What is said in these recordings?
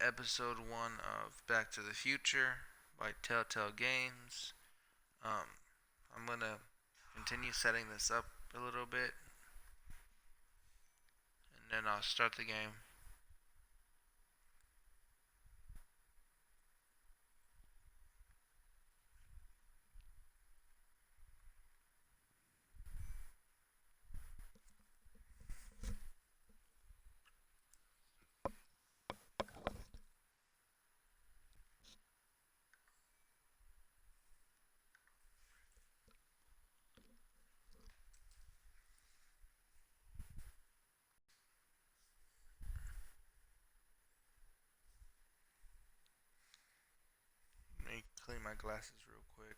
episode 1 of Back to the Future by Telltale Games. Um, I'm gonna continue setting this up a little bit and then I'll start the game. Let me clean my glasses real quick.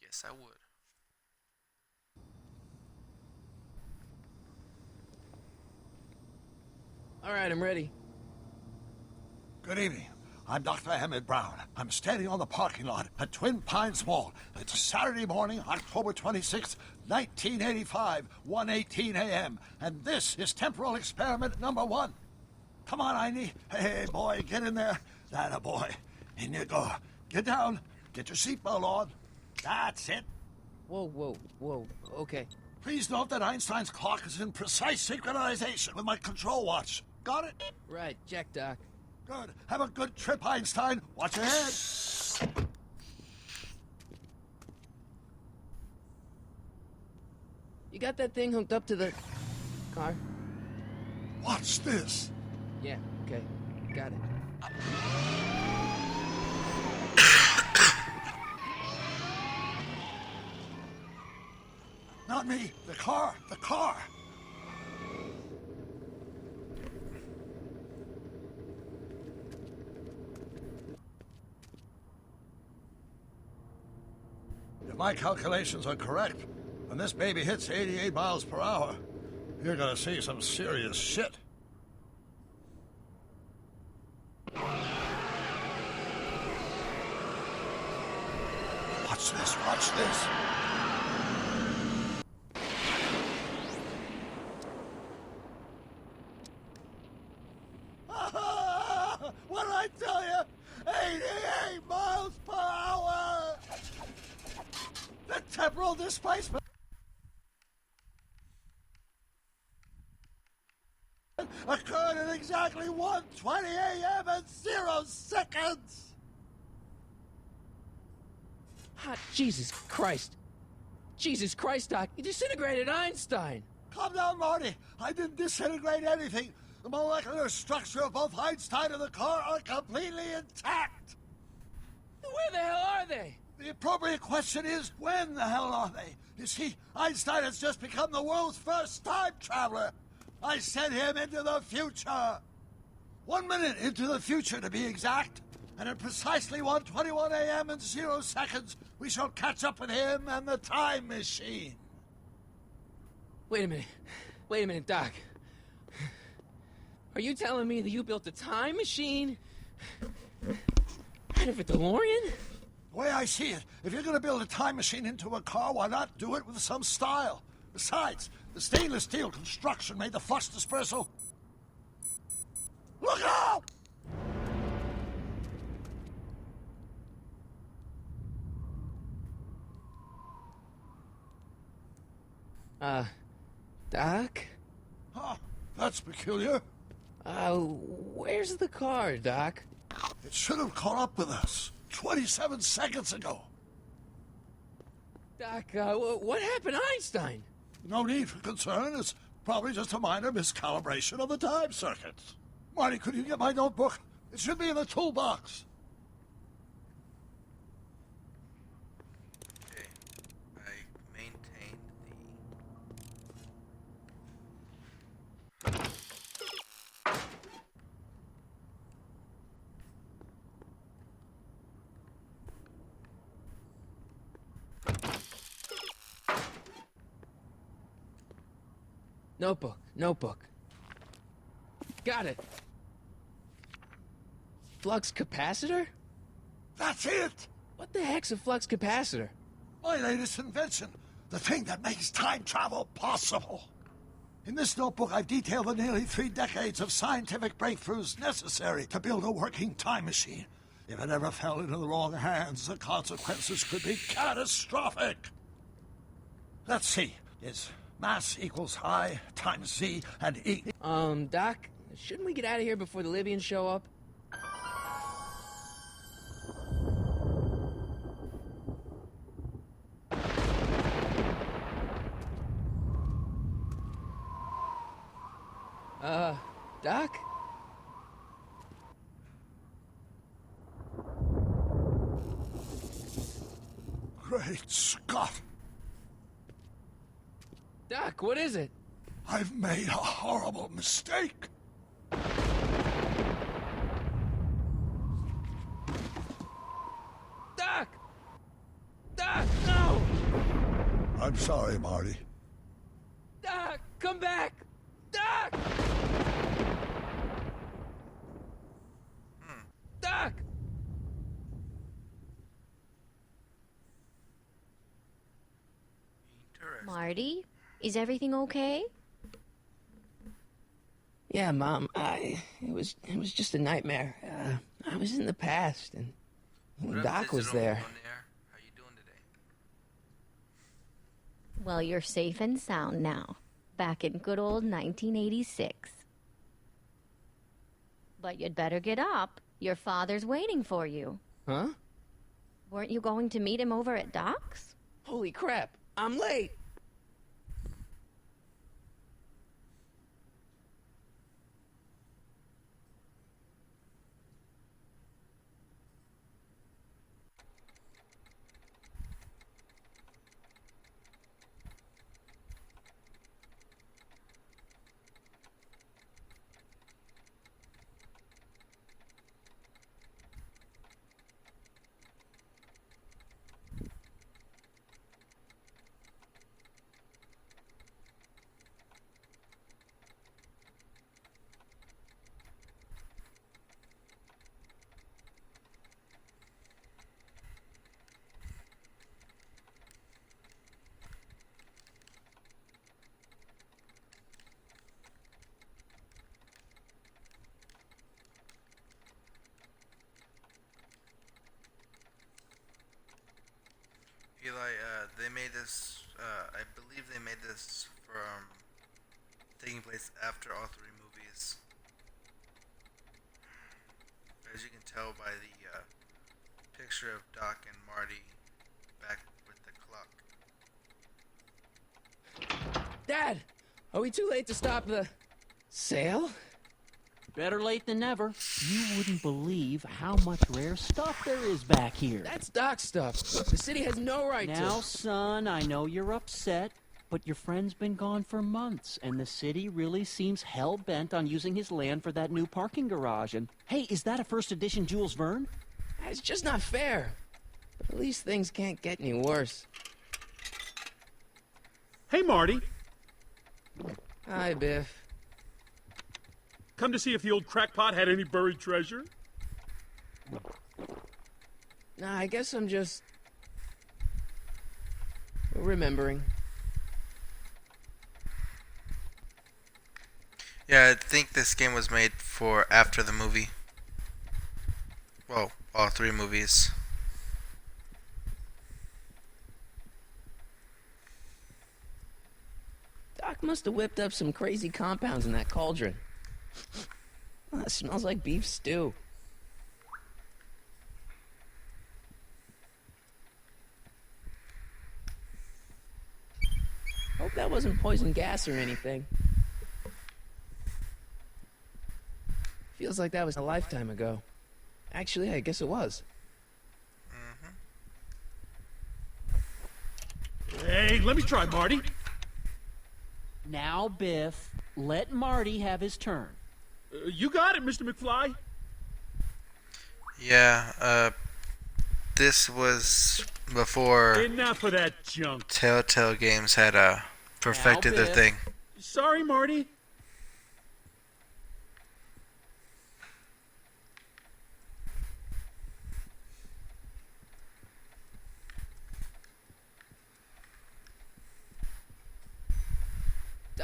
Yes, I would. All right, I'm ready. Good evening. I'm Dr. Emmett Brown. I'm standing on the parking lot at Twin Pines Mall. It's Saturday morning, October 26th, 1985, 1:18 a.m. And this is temporal experiment number 1. Come on, Einie. Hey, boy, get in there. That a boy. In you go. Get down. Get your seatbelt on. That's it. Whoa. Okay. Please note that Einstein's clock is in precise synchronization with my control watch. Got it? Right, check, Doc. Good. Have a good trip, Einstein. Watch your head. You got that thing hooked up to the car? Watch this. Yeah, okay. Got it. Not me. The car. The car. If my calculations are correct, when this baby hits 88 miles per hour, you're gonna see some serious shit. Watch this, watch this. What did I tell you? 88 miles per hour! The temporal displacement occurred at exactly 1:20 a.m. and 0 seconds! Hot Jesus Christ. Jesus Christ, Doc. You disintegrated Einstein. Calm down, Marty. I didn't disintegrate anything. The molecular structure of both Einstein and the car are completely intact. Where the hell are they? The appropriate question is, when the hell are they? You see, Einstein has just become the world's first time traveler. I sent him into the future. 1 minute into the future, to be exact. And at precisely 1:21 a.m. and 0 seconds, we shall catch up with him and the time machine. Wait a minute, Doc. Are you telling me that you built a time machine out of a DeLorean? The way I see it, if you're going to build a time machine into a car, why not do it with some style? Besides, the stainless steel construction made the flux dispersal. Look out! Doc? Huh, that's peculiar. Where's the car, Doc? It should have caught up with us 27 seconds ago. Doc, what happened to Einstein? No need for concern. It's probably just a minor miscalibration of the time circuits. Marty, could you get my notebook? It should be in the toolbox. Okay. I maintained Notebook. got it. Flux capacitor? That's it! What the heck's a flux capacitor? My latest invention. The thing that makes time travel possible. In this notebook, I've detailed the nearly 3 decades of scientific breakthroughs necessary to build a working time machine. If it ever fell into the wrong hands, the consequences could be catastrophic. Let's see. Is mass equals I times Z and E... Doc, shouldn't we get out of here before the Libyans show up? Doc? Great Scott! Doc, what is it? I've made a horrible mistake. Doc! Doc, no! I'm sorry, Marty. Doc, come back! Doc! Doc! Interesting. Marty, is everything okay? Yeah, Mom, it was just a nightmare. I was in the past, and What up, Doc was Digital there. Millionaire? How you doing today? Well, you're safe and sound now. Back in good old 1986. But you'd better get up. Your father's waiting for you. Huh? Weren't you going to meet him over at Doc's? Holy crap, I'm late! Eli, they made this, I believe they made this from taking place after all 3 movies. As you can tell by the picture of Doc and Marty back with the clock. Dad, are we too late to stop the sale? Better late than never. You wouldn't believe how much rare stuff there is back here. That's Doc stuff. The city has no right Now, to. son, I know you're upset, but your friend's been gone for months, and the city really seems hell-bent on using his land for that new parking garage. And, hey, is that a first edition Jules Verne? It's just not fair. But at least things can't get any worse. Hey, Marty. Hi, Biff. Come to see if the old crackpot had any buried treasure? Nah, I guess I'm just remembering. Yeah, I think this game was made for after the movie. Well, all 3 movies. Doc must have whipped up some crazy compounds in that cauldron. It smells like beef stew. Hope that wasn't poison gas or anything. Feels like that was a lifetime ago. Actually, I guess it was. Hey, let me try, Marty. Now, Biff, let Marty have his turn. You got it, Mr. McFly. Yeah, this was before Enough of that junk. Telltale Games had perfected Now, their Biff. thing. Sorry, Marty.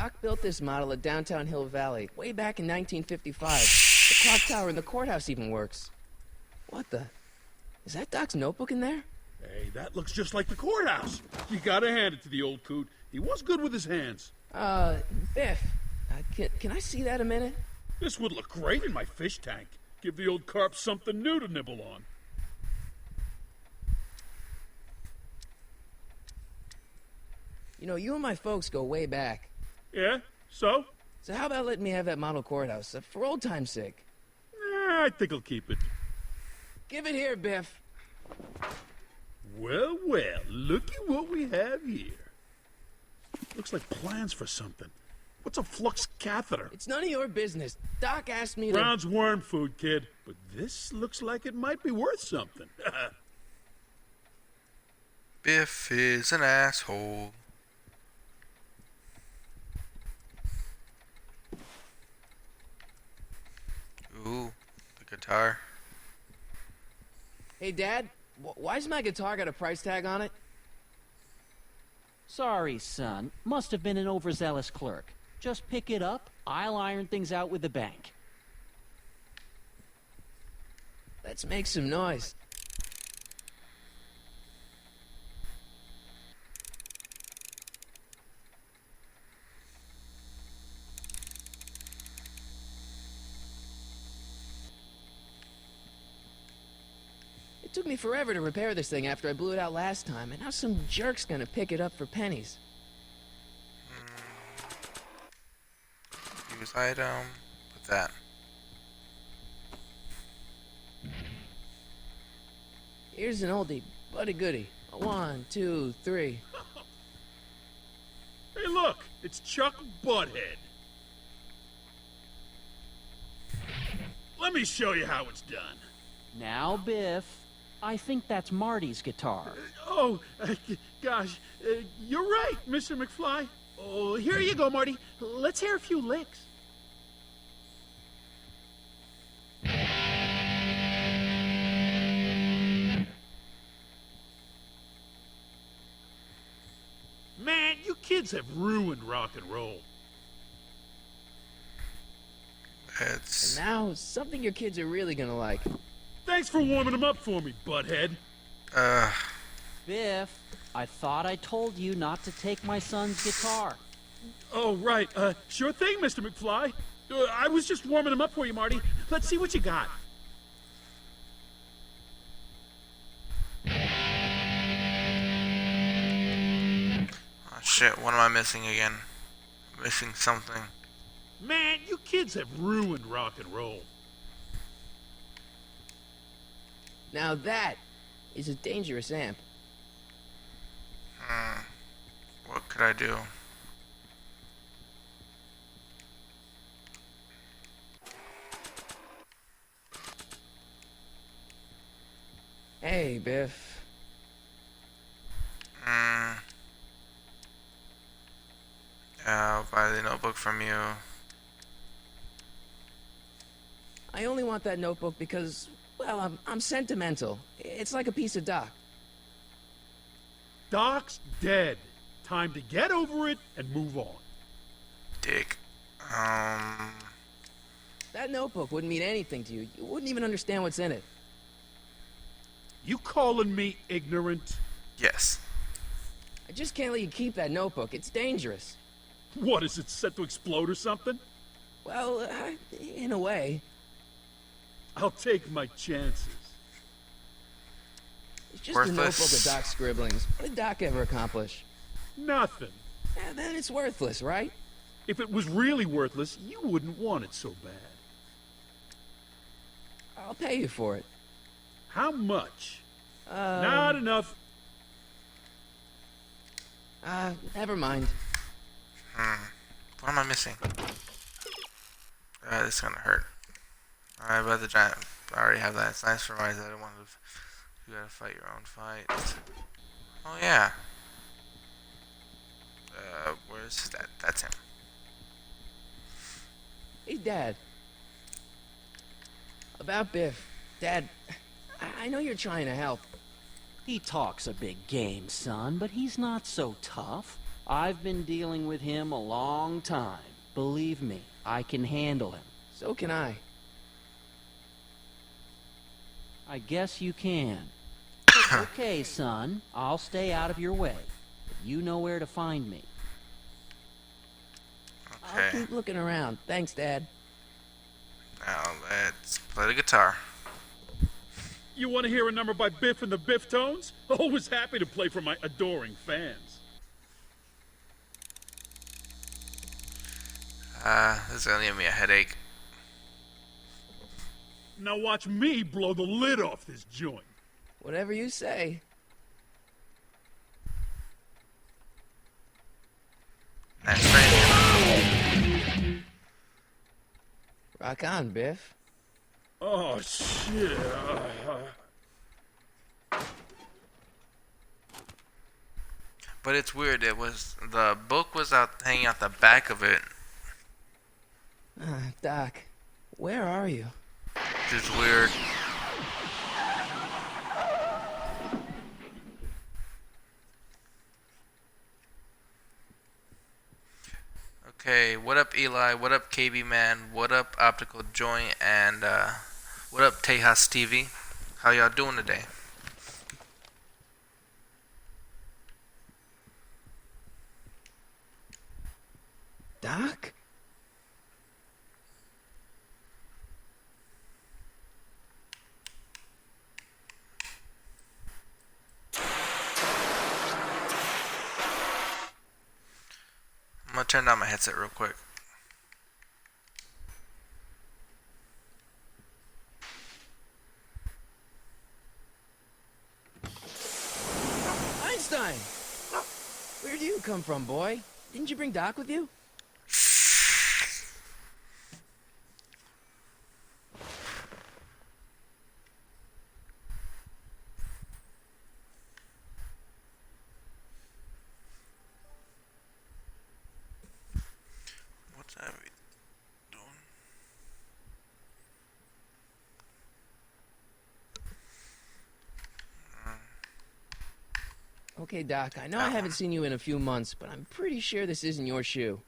Doc built this model at downtown Hill Valley way back in 1955. The clock tower in the courthouse even works. What the? Is that Doc's notebook in there? Hey, that looks just like the courthouse. You gotta hand it to the old coot. He was good with his hands. Biff, can I see that a minute? This would look great in my fish tank. Give the old carp something new to nibble on. You know, you and my folks go way back. Yeah? So? So how about letting me have that model courthouse, for old time's sake? I think I'll keep it. Give it here, Biff. Well, well, looky what we have here. Looks like plans for something. What's a flux catheter? It's none of your business. Doc asked me to... Brown's worm food, kid. But this looks like it might be worth something. Biff is an asshole. Ooh, the guitar. Hey, Dad, why's my guitar got a price tag on it? Sorry, son. Must have been an overzealous clerk. Just pick it up. I'll iron things out with the bank. Let's make some noise. It took me forever to repair this thing after I blew it out last time, and now some jerk's gonna pick it up for pennies. Use item. Put that. Here's an oldie, but a goodie. 1, 2, 3. Hey, look! It's Chuck Butthead. Let me show you how it's done. Now, Biff, I think that's Marty's guitar. Oh, gosh. You're right, Mr. McFly. Oh, here you go, Marty. Let's hear a few licks. Man, you kids have ruined rock and roll. It's Now, something your kids are really gonna like. Thanks for warming them up for me, butthead. Biff, I thought I told you not to take my son's guitar. Oh, right. Sure thing, Mr. McFly. I was just warming them up for you, Marty. Let's see what you got. oh shit. What am I missing again? I'm missing something. Man, you kids have ruined rock and roll. Now that is a dangerous amp. What could I do? Hey, Biff. I'll buy the notebook from you. I only want that notebook because, well, I'm sentimental. It's like a piece of Doc. Doc's dead. Time to get over it and move on. Dick. That notebook wouldn't mean anything to you. You wouldn't even understand what's in it. You calling me ignorant? Yes. I just can't let you keep that notebook. It's dangerous. What, is it set to explode or something? Well, in a way. I'll take my chances. It's just a notebook Worthless. of Doc's scribblings. What did Doc ever accomplish? Nothing. Then it's worthless, right? If it was really worthless, you wouldn't want it so bad. I'll pay you for it. How much? Not enough. Never mind. What am I missing? This is gonna hurt. Alright, but the giant. I already have that. It's nice for my. I don't want to. You gotta fight your own fight. Oh yeah. Where's that? That's him. Hey, Dad. About Biff. Dad, I know you're trying to help. He talks a big game, son, but he's not so tough. I've been dealing with him a long time. Believe me, I can handle him. So can I. I guess you can. Okay, son. I'll stay out of your way. You know where to find me. I'll Okay. keep looking around. Thanks, Dad. Now let's play the guitar. You want to hear a number by Biff and the Biff-Tones? Always happy to play for my adoring fans. This is gonna give me a headache. Now watch me blow the lid off this joint. Whatever you say. That's right. Rock on, Biff. Oh, shit. But it's weird. It was the book was out hanging out the back of it. Doc, where are you? Which is weird. Okay, what up Eli? What up KB Man? What up Optical Joint? And what up Tejas TV? How y'all doing today? Doc? I'm gonna turn down my headset real quick. Einstein! Where do you come from, boy? Didn't you bring Doc with you? What's that doing? Okay, Doc, I know I haven't seen you in a few months, but I'm pretty sure this isn't your shoe.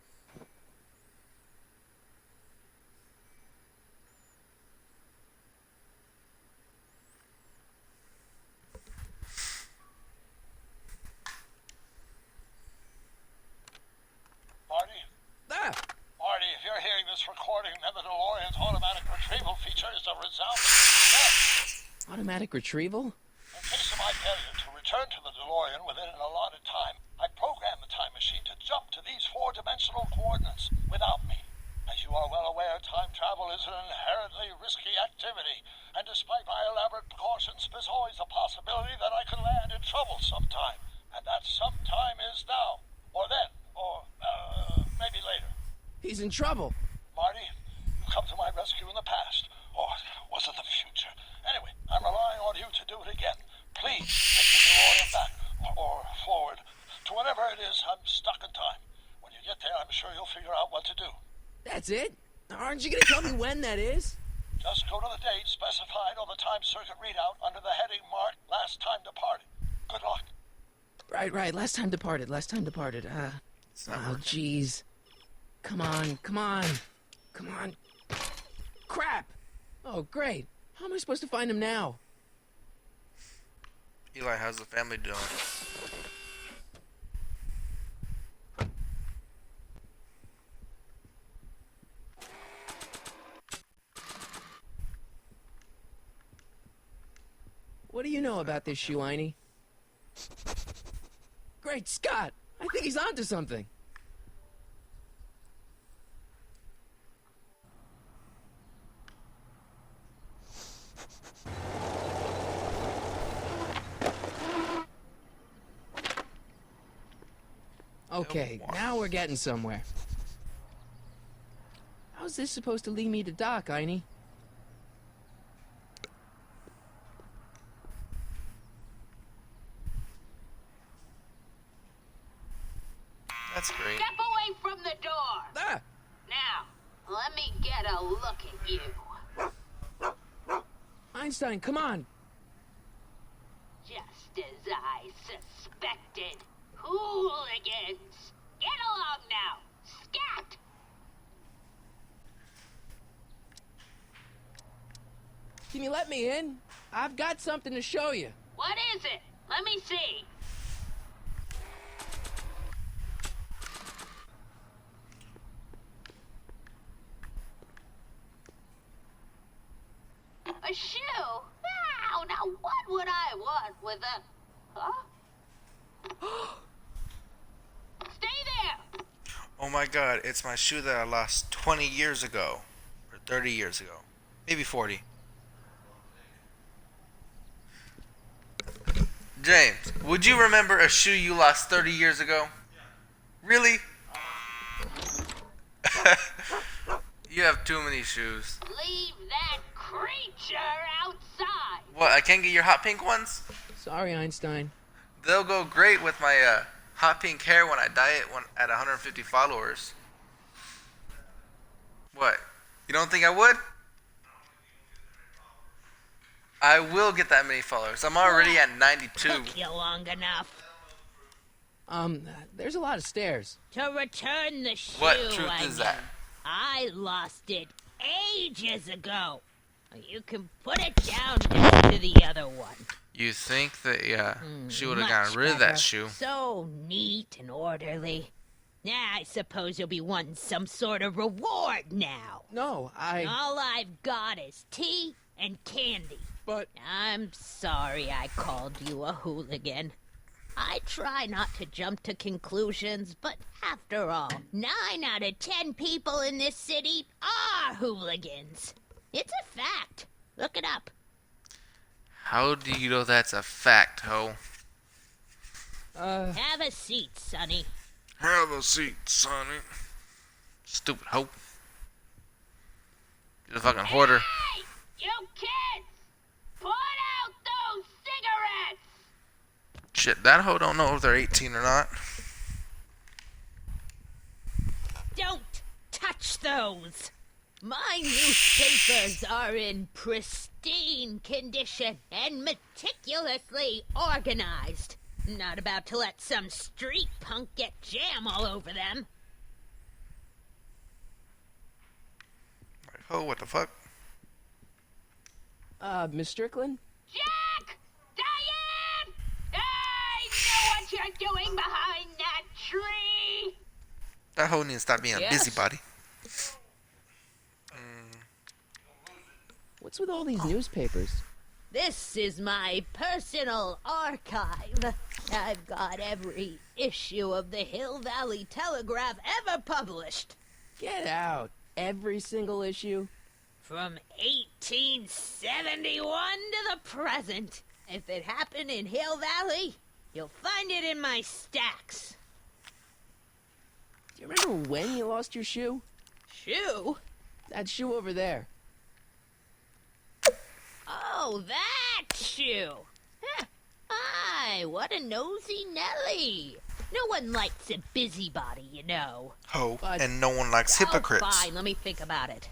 Marty? Ah! Marty, if you're hearing this recording, then the DeLorean's automatic retrieval feature is a resounding success. Automatic retrieval? In case of my failure to return to the DeLorean within an allotted time, I programmed the time machine to jump to these four-dimensional coordinates without me. As you are well aware, time travel is an inherently risky activity, and despite my elaborate precautions, there's always a possibility that I could land in trouble sometime. And that sometime is now, or then, or maybe later. He's in trouble. Marty, you come to my rescue in the past, or was it the future? Anyway, I'm relying on you to do it again. Please take the DeLorean back, or forward, to whatever it is. I'm stuck in time. When you get there, I'm sure you'll figure out what to do. That's it? Aren't you gonna tell me when that is? Just go to the date specified on the time circuit readout under the heading marked Last Time Departed. Good luck. Right. Last time departed. It's not Oh, working. jeez. Come on. Crap! Oh, great. How am I supposed to find him now? Eli, how's the family doing? What do you know about this shoe, Einie? Great Scott! I think he's onto something. Okay, now we're getting somewhere. How's this supposed to lead me to Doc, Einie? That's great. Step away from the door. Ah! Now, let me get a look at you. Einstein, come on! Just as I suspected. Hooligans. along now. Scat! Can you let me in? I've got something to show you. What is it? Let me see. A shoe? Wow, now what would I want with a... Huh? Stay there! Oh my god, it's my shoe that I lost 20 years ago. Or 30 years ago. Maybe 40. James, would you remember a shoe you lost 30 years ago? Really? You have too many shoes. Leave that creature outside! What, I can't get your hot pink ones? Sorry, Einstein. They'll go great with my hot pink hair when I dye it at 150 followers. What? You don't think I would? I will get that many followers. I'm already at 92. Took you long enough. There's a lot of stairs. To return the shoe, What truth I is that? mean. I lost it ages ago. You can put it down next to the other one. You think that, she would have Much gotten rid of that better. shoe. So neat and orderly. I suppose you'll be wanting some sort of reward now. No, All I've got is tea and candy. But I'm sorry I called you a hooligan. I try not to jump to conclusions, but after all, 9 out of 10 people in this city are hooligans. It's a fact. Look it up. How do you know that's a fact, ho? Have a seat, Sonny. Have a seat, Sonny. Stupid hoe. You're a fucking hoarder. Hey, you kids! Put out those cigarettes! Shit, that hoe don't know if they're 18 or not. Don't touch those! My newspapers are in pristine condition and meticulously organized. Not about to let some street punk get jam all over them. Like, ho, what the fuck? Miss Strickland? Jack! Diane! I know what you're doing behind that tree! That hoe needs to stop being a Yes? busybody. What's with all these newspapers? This is my personal archive. I've got every issue of the Hill Valley Telegraph ever published. Get out. Every single issue? From 1871 to the present. If it happened in Hill Valley, you'll find it in my stacks. Do you remember when you lost your shoe? Shoe? That shoe over there. Oh, that shoe. Huh. Aye, what a nosy Nelly. No one likes a busybody, you know. Ho, But- and no one likes hypocrites. Oh, fine, let me think about it.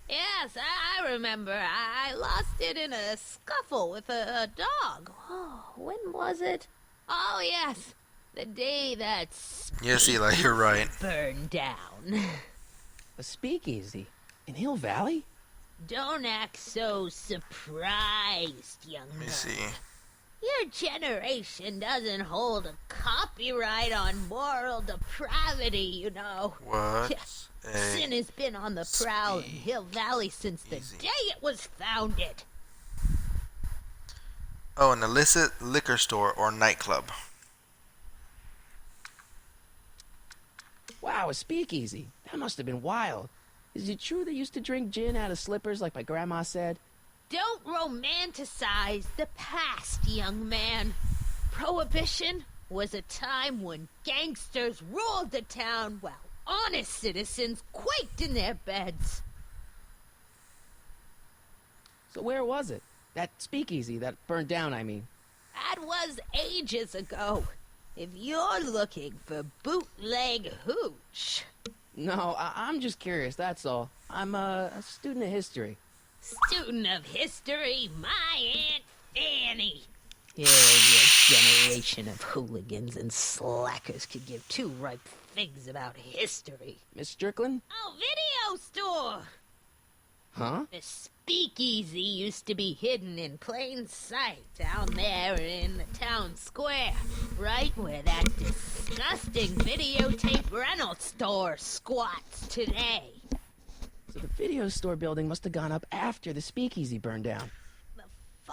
Yes, I remember. I lost it in a scuffle with a dog. Oh, when was it? Oh, yes. The day that Yes, Eli, you're right. burned down. A speakeasy? In Hill Valley? Don't act so surprised, young Let me man. see. Your generation doesn't hold a copyright on moral depravity, you know. What's Sin a... has been on the prowl in Hill Valley since the Easy. day it was founded. Oh, an illicit liquor store or nightclub. Wow, a speakeasy. That must have been wild. Is it true they used to drink gin out of slippers like my grandma said? Don't romanticize the past, young man. Prohibition was a time when gangsters ruled the town while honest citizens quaked in their beds. So where was it? That speakeasy that burned down, I mean. That was ages ago. If you're looking for bootleg hooch. No, I'm just curious, that's all. I'm a student of history. Student of history, my Aunt Fanny. Yeah, a generation of hooligans and slackers could give two ripe figs about history. Miss Strickland? Oh, video store! Huh? The speakeasy used to be hidden in plain sight down there in the town square, right where that disgusting videotape rental store squats today. So the video store building must have gone up after the speakeasy burned down.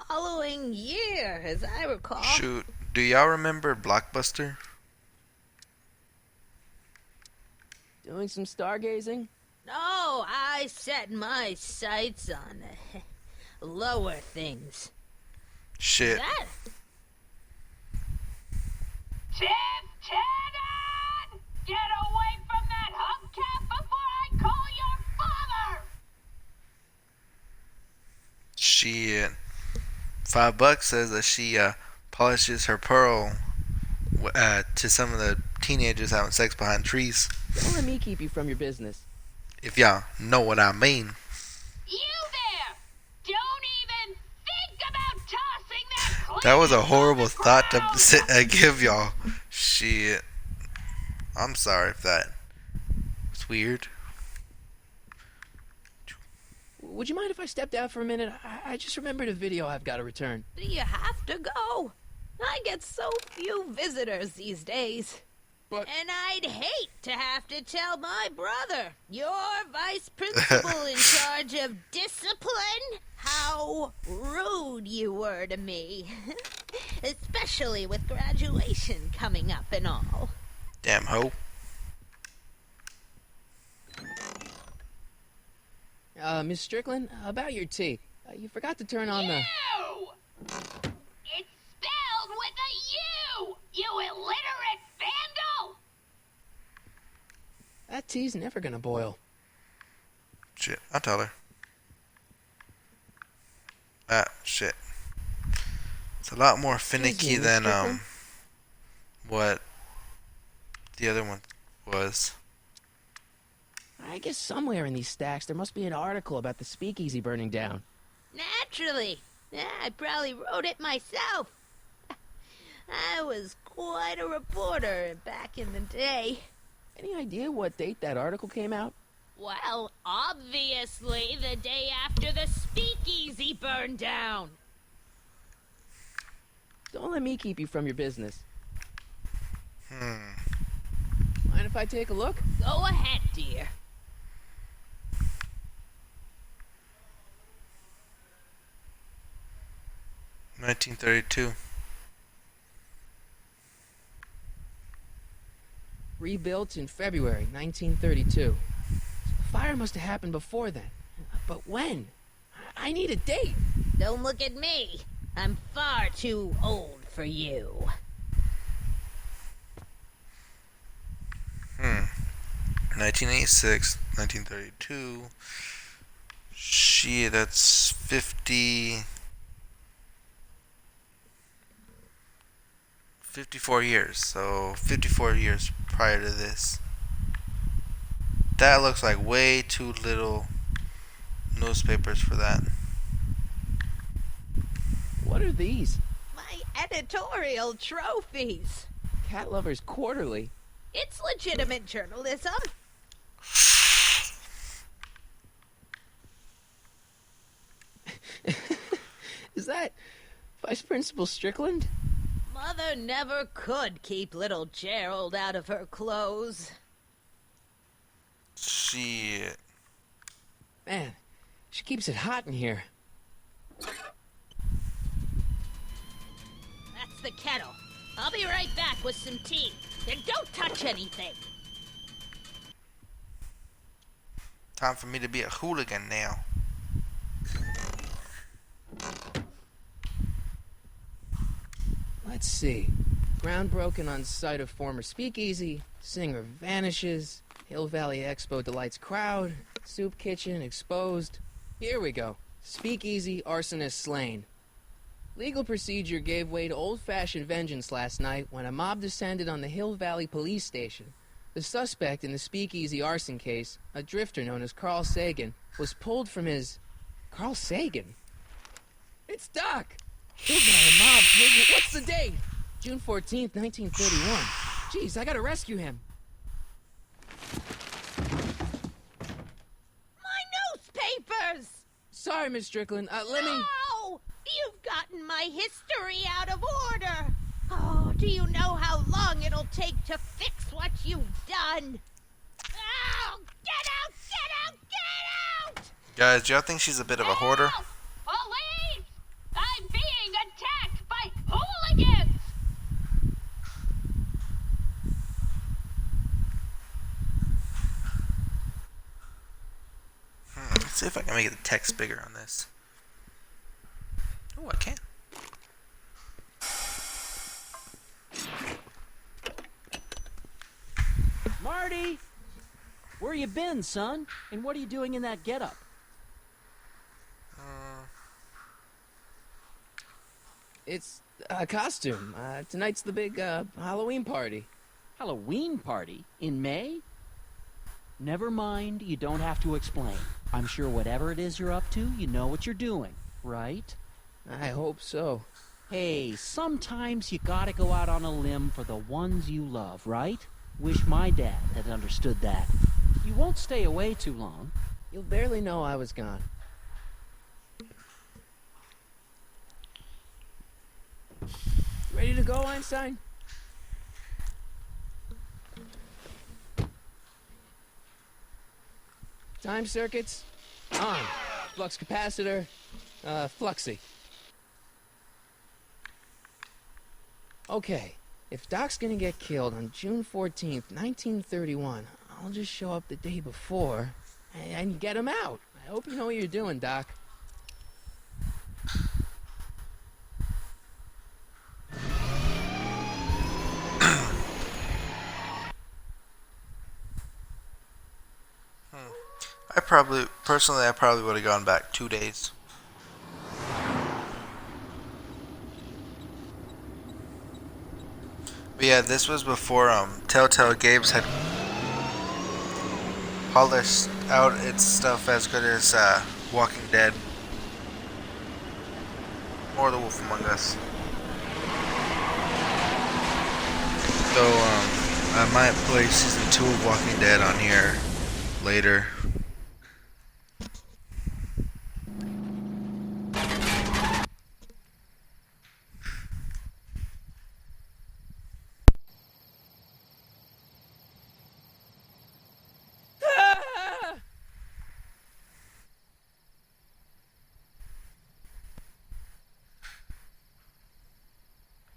Following year, as I recall. Shoot, do y'all remember Blockbuster? Doing some stargazing? No, I set my sights on the lower things. Shit. That? Tannen! Get away from that hubcap before I call your father! Shit. $5 says that she polishes her pearl to some of the teenagers having sex behind trees. Don't let me keep you from your business. If y'all know what I mean. You there! Don't even think about tossing that That was a clean horrible on the thought to ground. give y'all. Shit. I'm sorry if that was weird. Would you mind if I stepped out for a minute? I just remembered a video I've got to return. Do you have to go? I get so few visitors these days. But- And I'd hate to have to tell my brother, your vice principal in charge of discipline, how rude you were to me. Especially with graduation coming up and all. Damn hoe. Miss Strickland, about your tea. You forgot to turn on the... You! It's spelled with a U! You illiterate vandal! That tea's never gonna boil. Shit, I'll tell her. Shit. It's a lot more finicky Excuse me, than, Miss Strickland? what the other one was. I guess somewhere in these stacks there must be an article about the speakeasy burning down. Naturally. Yeah, I probably wrote it myself. I was quite a reporter back in the day. Any idea what date that article came out? Well, obviously the day after the speakeasy burned down. Don't let me keep you from your business. Hmm. Mind if I take a look? Go ahead, dear. $1932. Rebuilt in February 1932. The fire must have happened before then. But when? I need a date. Don't look at me. I'm far too old for you. 1986, 1932. Shit, that's 54 years. So 54 years prior to this. That looks like way too little newspapers for that. What are these? My editorial trophies. Cat Lovers Quarterly. It's legitimate journalism. Is that Vice Principal Strickland? Mother never could keep little Gerald out of her clothes. Shit. Man, she keeps it hot in here. That's the kettle. I'll be right back with some tea. And don't touch anything. Time for me to be a hooligan now. Let's see. Ground broken on site of former speakeasy. Singer vanishes. Hill Valley Expo delights crowd. Soup kitchen exposed. Here we go. Speakeasy arsonist slain. Legal procedure gave way to old-fashioned vengeance last night when a mob descended on the Hill Valley police station. The suspect in the speakeasy arson case, a drifter known as Carl Sagan, was pulled from his... Carl Sagan? It's Doc! Killed by a mob. What's the date? June 14th, 1931. Jeez, I gotta rescue him. My newspapers! Sorry, Miss Strickland. Let me... No! You've gotten my history out of order. Oh, do you know how long it'll take to fix what you've done? Oh, get out, get out, get out! Guys, do y'all think she's a bit of a hoarder? Help! Police! I'm being attacked by hooligans! Let's see if I can make the text bigger on this. Oh, I can. Marty! Where you been, son? And what are you doing in that getup? It's a costume. Tonight's the big, Halloween party. Halloween party? In May? Never mind, you don't have to explain. I'm sure whatever it is you're up to, you know what you're doing, right? I hope so. Hey, sometimes you gotta go out on a limb for the ones you love, right? Wish my dad had understood that. You won't stay away too long. You'll barely know I was gone. Ready to go, Einstein? Time circuits on. Flux capacitor, fluxy. Okay, if Doc's gonna get killed on June 14th, 1931, I'll just show up the day before and get him out. I hope you know what you're doing, Doc. Personally, I probably would have gone back 2 days. But yeah, this was before Telltale Games had polished out its stuff as good as Walking Dead or The Wolf Among Us. So I might play season 2 of Walking Dead on here later.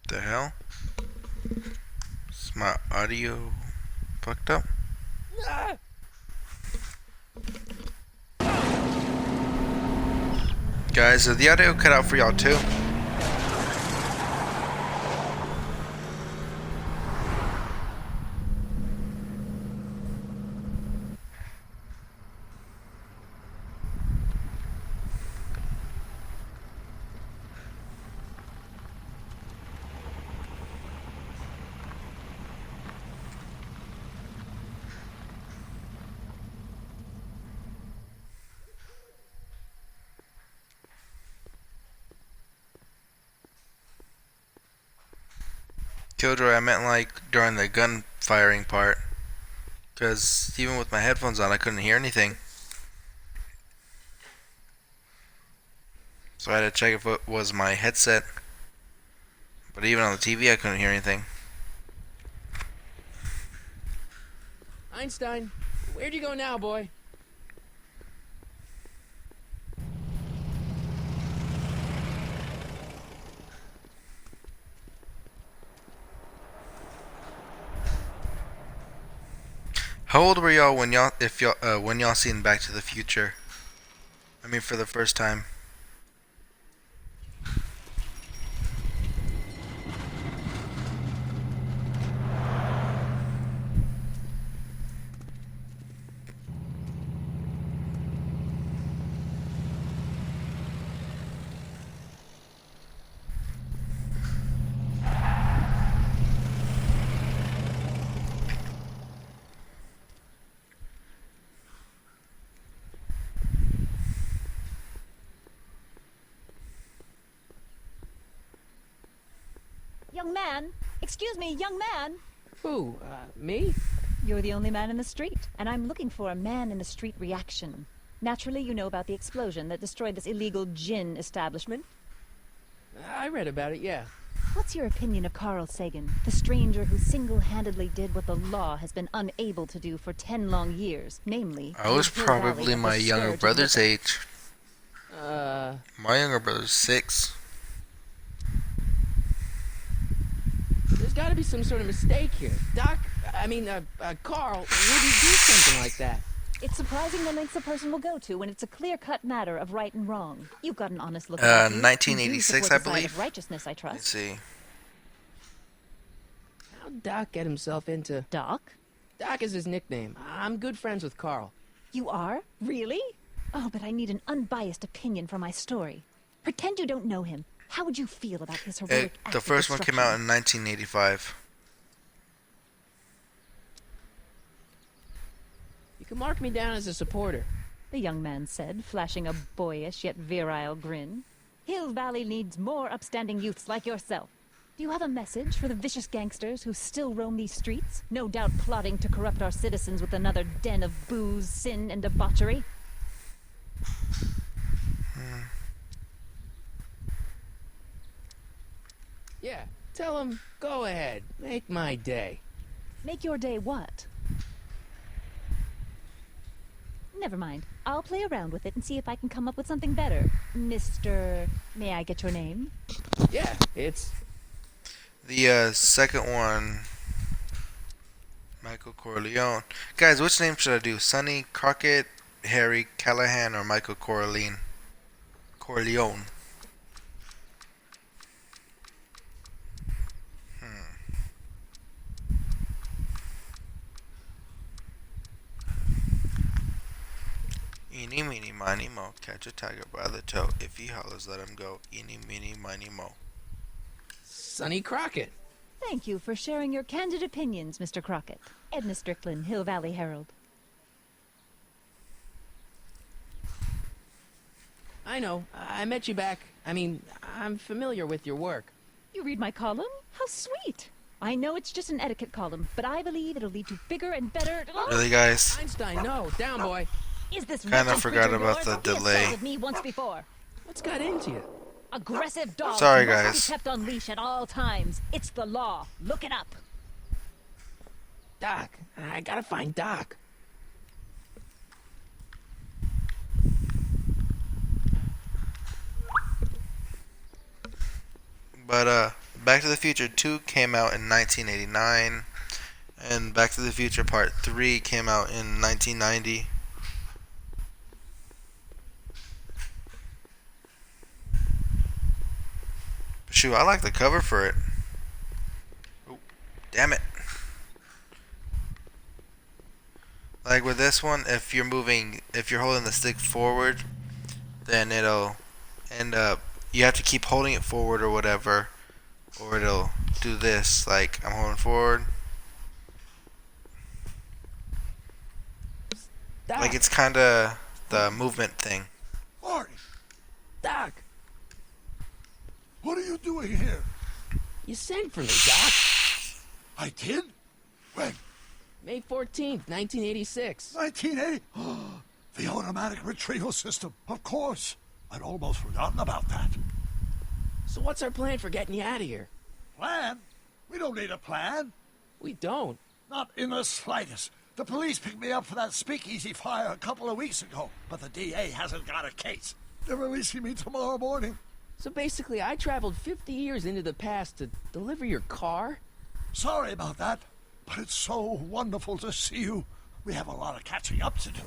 The hell? Is my audio fucked up? Guys, is the audio cut out for y'all too? Killjoy, I meant like during the gun firing part. Because even with my headphones on, I couldn't hear anything. So I had to check if it was my headset. But even on the TV, I couldn't hear anything. Einstein, where'd you go now, boy? How old were y'all when y'all seen Back to the Future? I mean, for the first time. Young man! Excuse me, young man! Who, me? You're the only man in the street, and I'm looking for a man-in-the-street reaction. Naturally, you know about the explosion that destroyed this illegal gin establishment. I read about it, yeah. What's your opinion of Carl Sagan, the stranger who single-handedly did what the law has been unable to do for 10 long years, namely... I was rid Hill Valley probably of the my younger scourge of brother's liquor? age. My younger brother's 6. There's gotta be some sort of mistake here. Carl wouldn't do something like that. It's surprising the lengths a person will go to when it's a clear-cut matter of right and wrong. You've got an honest look about you. 1986, You I do support the side believe. of righteousness, I Let's trust. see. How'd Doc get himself into... Doc? Doc is his nickname. I'm good friends with Carl. You are? Really? Oh, but I need an unbiased opinion for my story. Pretend you don't know him. How would you feel about his heroic act The of first one came out destruction? in 1985. You can mark me down as a supporter. The young man said, flashing a boyish yet virile grin. Hill Valley needs more upstanding youths like yourself. Do you have a message for the vicious gangsters who still roam these streets, no doubt plotting to corrupt our citizens with another den of booze, sin, and debauchery? Yeah, tell him, go ahead, make my day. Make your day what? Never mind. I'll play around with it and see if I can come up with something better. Mr... May I get your name? Yeah, it's... The second one, Michael Corleone. Guys, which name should I do? Sonny Crockett, Harry Callahan, or Michael Corleone? Corleone. Eeny, meeny, miny, mo. Catch a tiger by the toe. If he hollers, let him go. Eeny, meeny, miny, mo. Sonny Crockett. Thank you for sharing your candid opinions, Mr. Crockett. Edna Strickland, Hill Valley Herald. I know, I met you back. I'm familiar with your work. You read my column? How sweet! I know it's just an etiquette column, but I believe it'll lead to bigger and better... Really, guys? Einstein, no, down, boy. Is this Kinda wretched forgot creature about yours? the He delay. assaulted me once before. What's got into you? Aggressive dogs Sorry, must guys. be kept on leash at all times. It's the law. Look it up. Doc, I gotta find Doc. But Back to the Future 2 came out in 1989, and Back to the Future Part 3 came out in 1990. Shoot, I like the cover for it. Oh, damn it. Like with this one, if you're holding the stick forward, then it'll end up, you have to keep holding it forward or whatever, or it'll do this, like I'm holding forward. Doc, Like it's kinda the movement thing. Marty, Doc, what are you doing here? you sent for me, Doc. I did? When? May 14th, 1986. 1980? The automatic retrieval system. Of course. I'd almost forgotten about that. So what's our plan for getting you out of here? Plan? We don't need a plan. We don't. Not in the slightest. The police picked me up for that speakeasy fire a couple of weeks ago, but the DA hasn't got a case. They're releasing me tomorrow morning. So basically, I traveled 50 years into the past to deliver your car? Sorry about that, but it's so wonderful to see you. We have a lot of catching up to do.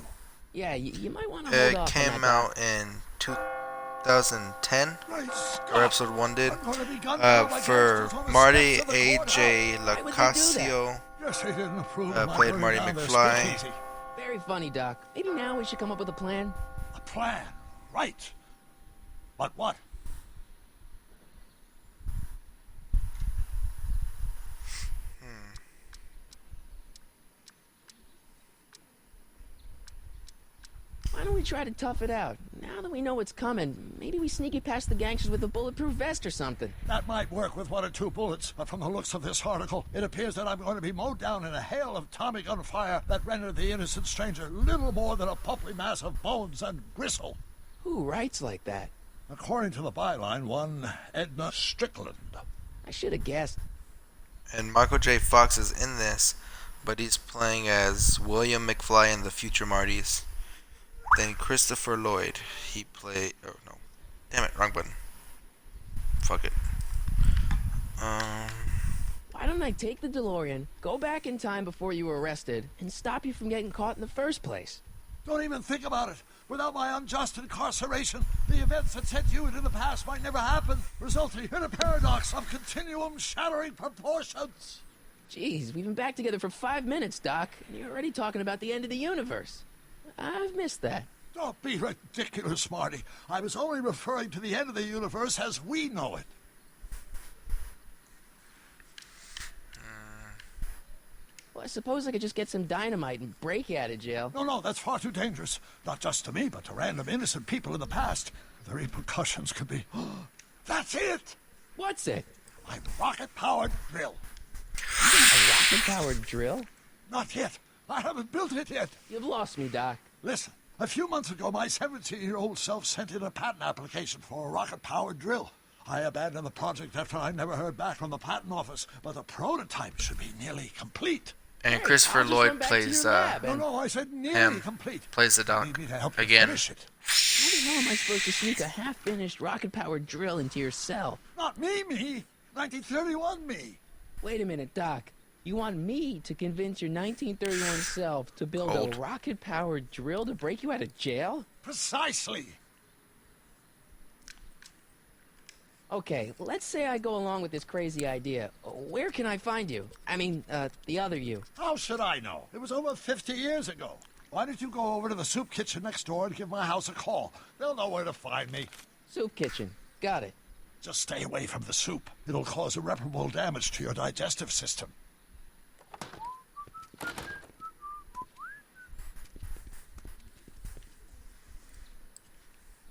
Yeah, you might want to hold It off on came that, out in 2010, Great or Scott. episode 1 did. I'm gonna be gunned down by For gangsters on the Marty steps of the A.J. Why would they do Lacasio. Yes, they didn't approve of my Played burning Marty down their McFly. speakeasy. Very funny, Doc. Maybe now we should come up with a plan. A plan, right? But what? Why don't we try to tough it out? Now that we know what's coming, maybe we sneak it past the gangsters with a bulletproof vest or something. That might work with 1 or 2 bullets, but from the looks of this article, it appears that I'm going to be mowed down in a hail of Tommy gun fire that rendered the innocent stranger little more than a puppy mass of bones and gristle. Who writes like that? According to the byline, one Edna Strickland. I should have guessed. And Michael J. Fox is in this, but he's playing as William McFly in the future Martys. Then Christopher Lloyd, he played. Oh no, damn it, wrong button. Fuck it. Why don't I take the DeLorean, go back in time before you were arrested, and stop you from getting caught in the first place? Don't even think about it. Without my unjust incarceration, the events that sent you into the past might never happen, resulting in a paradox of continuum-shattering proportions. Jeez, we've been back together for 5 minutes, Doc, and you're already talking about the end of the universe. I've missed that. Don't be ridiculous, Marty. I was only referring to the end of the universe as we know it. Well, I suppose I could just get some dynamite and break you out of jail. No, that's far too dangerous. Not just to me, but to random innocent people in the past. The repercussions could be... That's it! What's it? My rocket-powered drill. A rocket-powered drill? Not yet. I haven't built it yet. You've lost me, Doc. Listen, a few months ago, my 17-year-old self sent in a patent application for a rocket-powered drill. I abandoned the project after I never heard back from the patent office, but the prototype should be nearly complete. And Christopher Lloyd plays No, I said nearly complete. plays the You Doc need me to help you again. finish it. How the hell am I supposed to sneak a half-finished rocket-powered drill into your cell? Not me. 1931 me. Wait a minute, Doc. You want me to convince your 1931 self to build Cold. a rocket-powered drill to break you out of jail? Precisely. Okay, let's say I go along with this crazy idea. Where can I find you? I mean, the other you. How should I know? It was over 50 years ago. Why don't you go over to the soup kitchen next door and give my house a call? They'll know where to find me. Soup kitchen. Got it. Just stay away from the soup. It'll cause irreparable damage to your digestive system.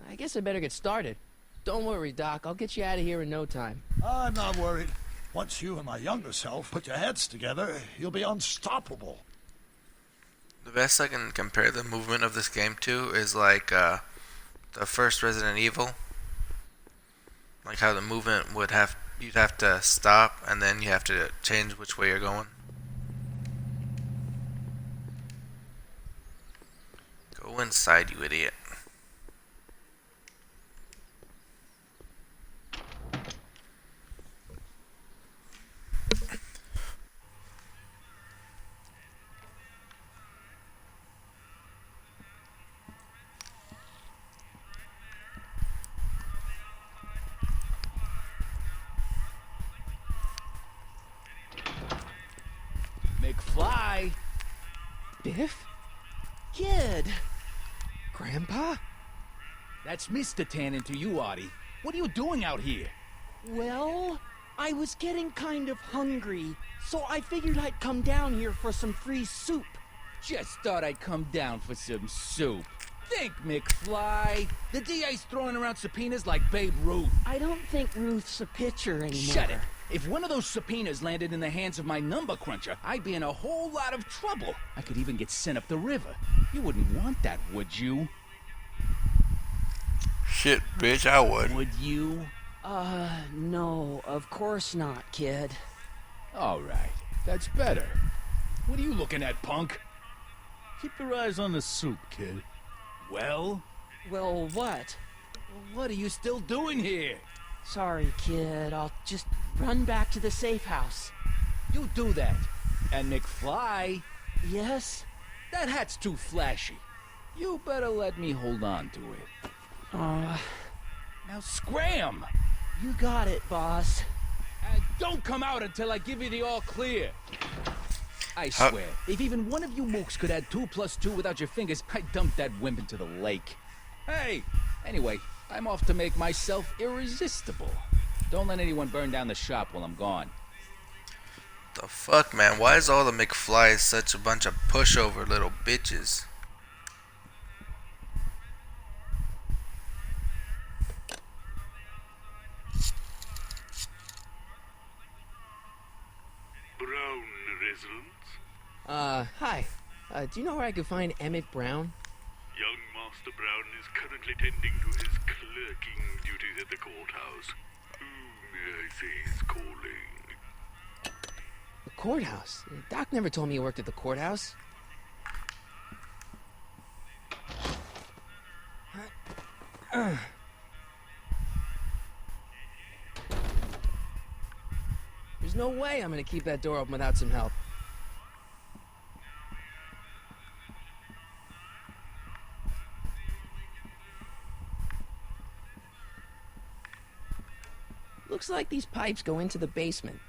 I guess I better get started. Don't worry, Doc. I'll get you out of here in no time. I'm not worried. Once you and my younger self put your heads together, you'll be unstoppable. The best I can compare the movement of this game to is like the first Resident Evil. Like how the movement you'd have to stop and then you have to change which way you're going. Go inside, you idiot. McFly! Biff? Kid! Grandpa? That's Mr. Tannen to you, Artie. What are you doing out here? Well, I was getting kind of hungry, so I figured I'd come down here for some free soup. Just thought I'd come down for some soup. Think, McFly. The DA's throwing around subpoenas like Babe Ruth. I don't think Ruth's a pitcher anymore. Shut it. If one of those subpoenas landed in the hands of my number cruncher, I'd be in a whole lot of trouble. I could even get sent up the river. You wouldn't want that, would you? Shit, bitch, I would. Would you? No, of course not, kid. All right. That's better. What are you looking at, punk? Keep your eyes on the soup, kid. Well? Well, what? What are you still doing here? Sorry, kid. I'll just run back to the safe house. You do that. And McFly, Yes? that hat's too flashy. You better let me hold on to it. Now scram! You got it, boss. And don't come out until I give you the all clear. I swear, if even one of you mooks could add 2 + 2 without your fingers, I'd dump that wimp into the lake. Hey, anyway, I'm off to make myself irresistible. Don't let anyone burn down the shop while I'm gone. The fuck, man? Why is all the McFlys such a bunch of pushover little bitches? presence? Hi. Do you know where I could find Emmett Brown? Young Master Brown is currently tending to his clerking duties at the courthouse. Who may I say is calling? The courthouse? Doc never told me he worked at the courthouse. There's no way I'm gonna keep that door open without some help. Looks like these pipes go into the basement.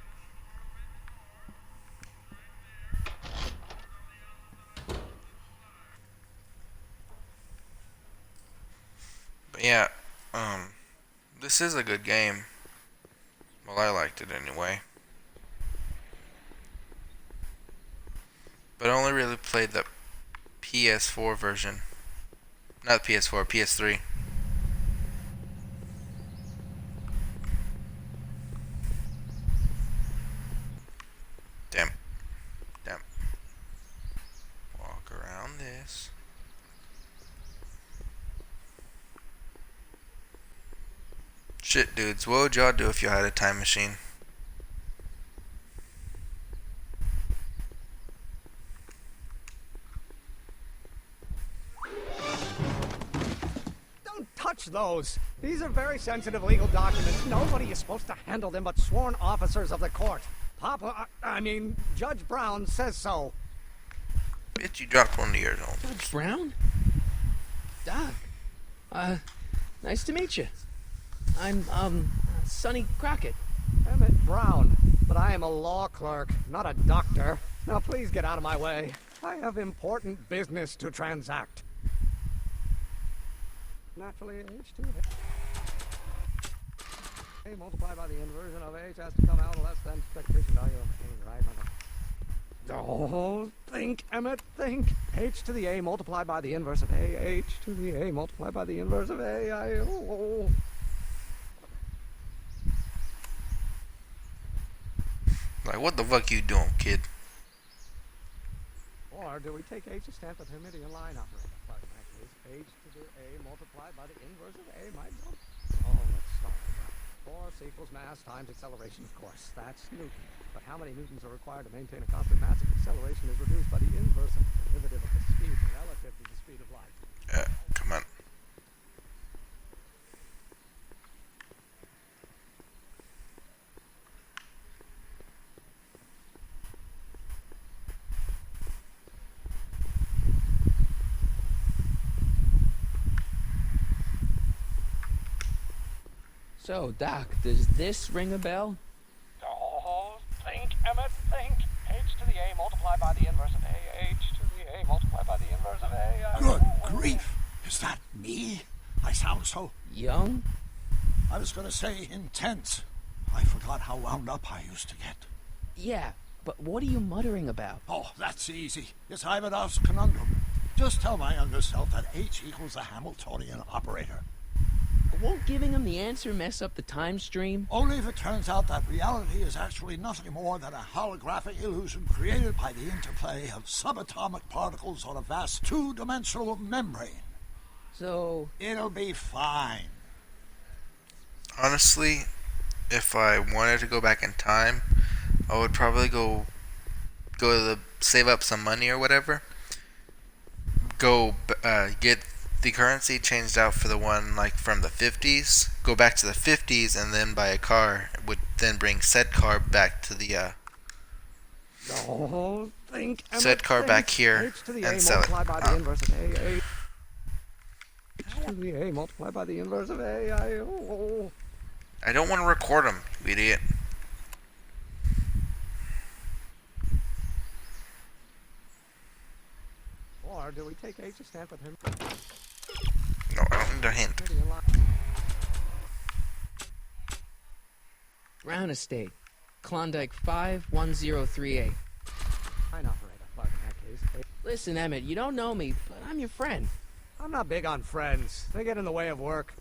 But yeah, this is a good game. Well, I liked it anyway. But I only really played the PS4 version. Not PS4, PS3. Damn. Walk around this. Shit, dudes, what would y'all do if you had a time machine? Don't touch those. These are very sensitive legal documents. Nobody is supposed to handle them but sworn officers of the court. Judge Brown says so. Bitch, you dropped one of yours on. Judge Brown? Doc. Nice to meet you. I'm, Sonny Crockett. Emmett Brown. But I am a law clerk, not a doctor. Now please get out of my way. I have important business to transact. Naturally, H2 A multiplied by the inversion of H has to come out less than expectation value of A, right? Oh, think, Emmett, think. H to the A multiplied by the inverse of A. H to the A multiplied by the inverse of A. Like, what the fuck you doing, kid? Or do we take H to stand for the Hermitian line operator? But in that case, H to the A multiplied by the inverse of A might go. Oh, let's start with that. Force equals mass times acceleration, of course. That's Newton. But how many newtons are required to maintain a constant mass if acceleration is reduced by the inverse of the derivative of the speed relative to the speed of light? Come on. So, Doc, does this ring a bell? Oh, think, Emmett, think. H to the A multiplied by the inverse of A. H to the A multiplied by the inverse of A. Good grief! Is that me? I sound so... young? I was going to say intense. I forgot how wound up I used to get. Yeah, but what are you muttering about? Oh, that's easy. It's Ivanov's conundrum. Just tell my younger self that H equals a Hamiltonian operator. Won't giving him the answer mess up the time stream? Only if it turns out that reality is actually nothing more than a holographic illusion created by the interplay of subatomic particles on a vast two-dimensional membrane. So... it'll be fine. Honestly, if I wanted to go back in time, I would probably go to the save up some money or whatever. Get the currency changed out for the one like from the 50s. Go back to the 50s and then buy a car. Would then bring said car back to the Oh, think, said car back here H to the and A sell it. multiplied by the inverse of A. H to the A multiplied by the inverse of A. I don't want to record them, you idiot. Or do we take H to stand for him? No, I don't need a hint. Brown Estate, Klondike 51038. Fine operator, but in that case... Listen, Emmett, you don't know me, but I'm your friend. I'm not big on friends. They get in the way of work.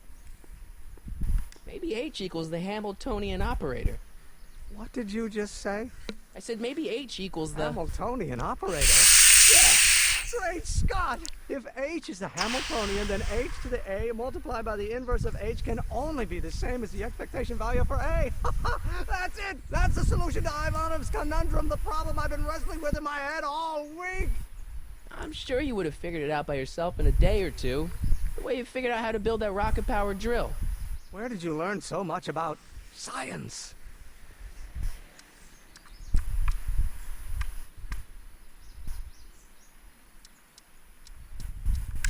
Maybe H equals the Hamiltonian operator. What did you just say? I said maybe H equals the... Hamiltonian operator. Yeah. Great Scott! If H is the Hamiltonian, then H to the A multiplied by the inverse of H can only be the same as the expectation value for A. That's it! That's the solution to Ivanov's conundrum, the problem I've been wrestling with in my head all week! I'm sure you would have figured it out by yourself in a day or two. The way you figured out how to build that rocket-powered drill. Where did you learn so much about science?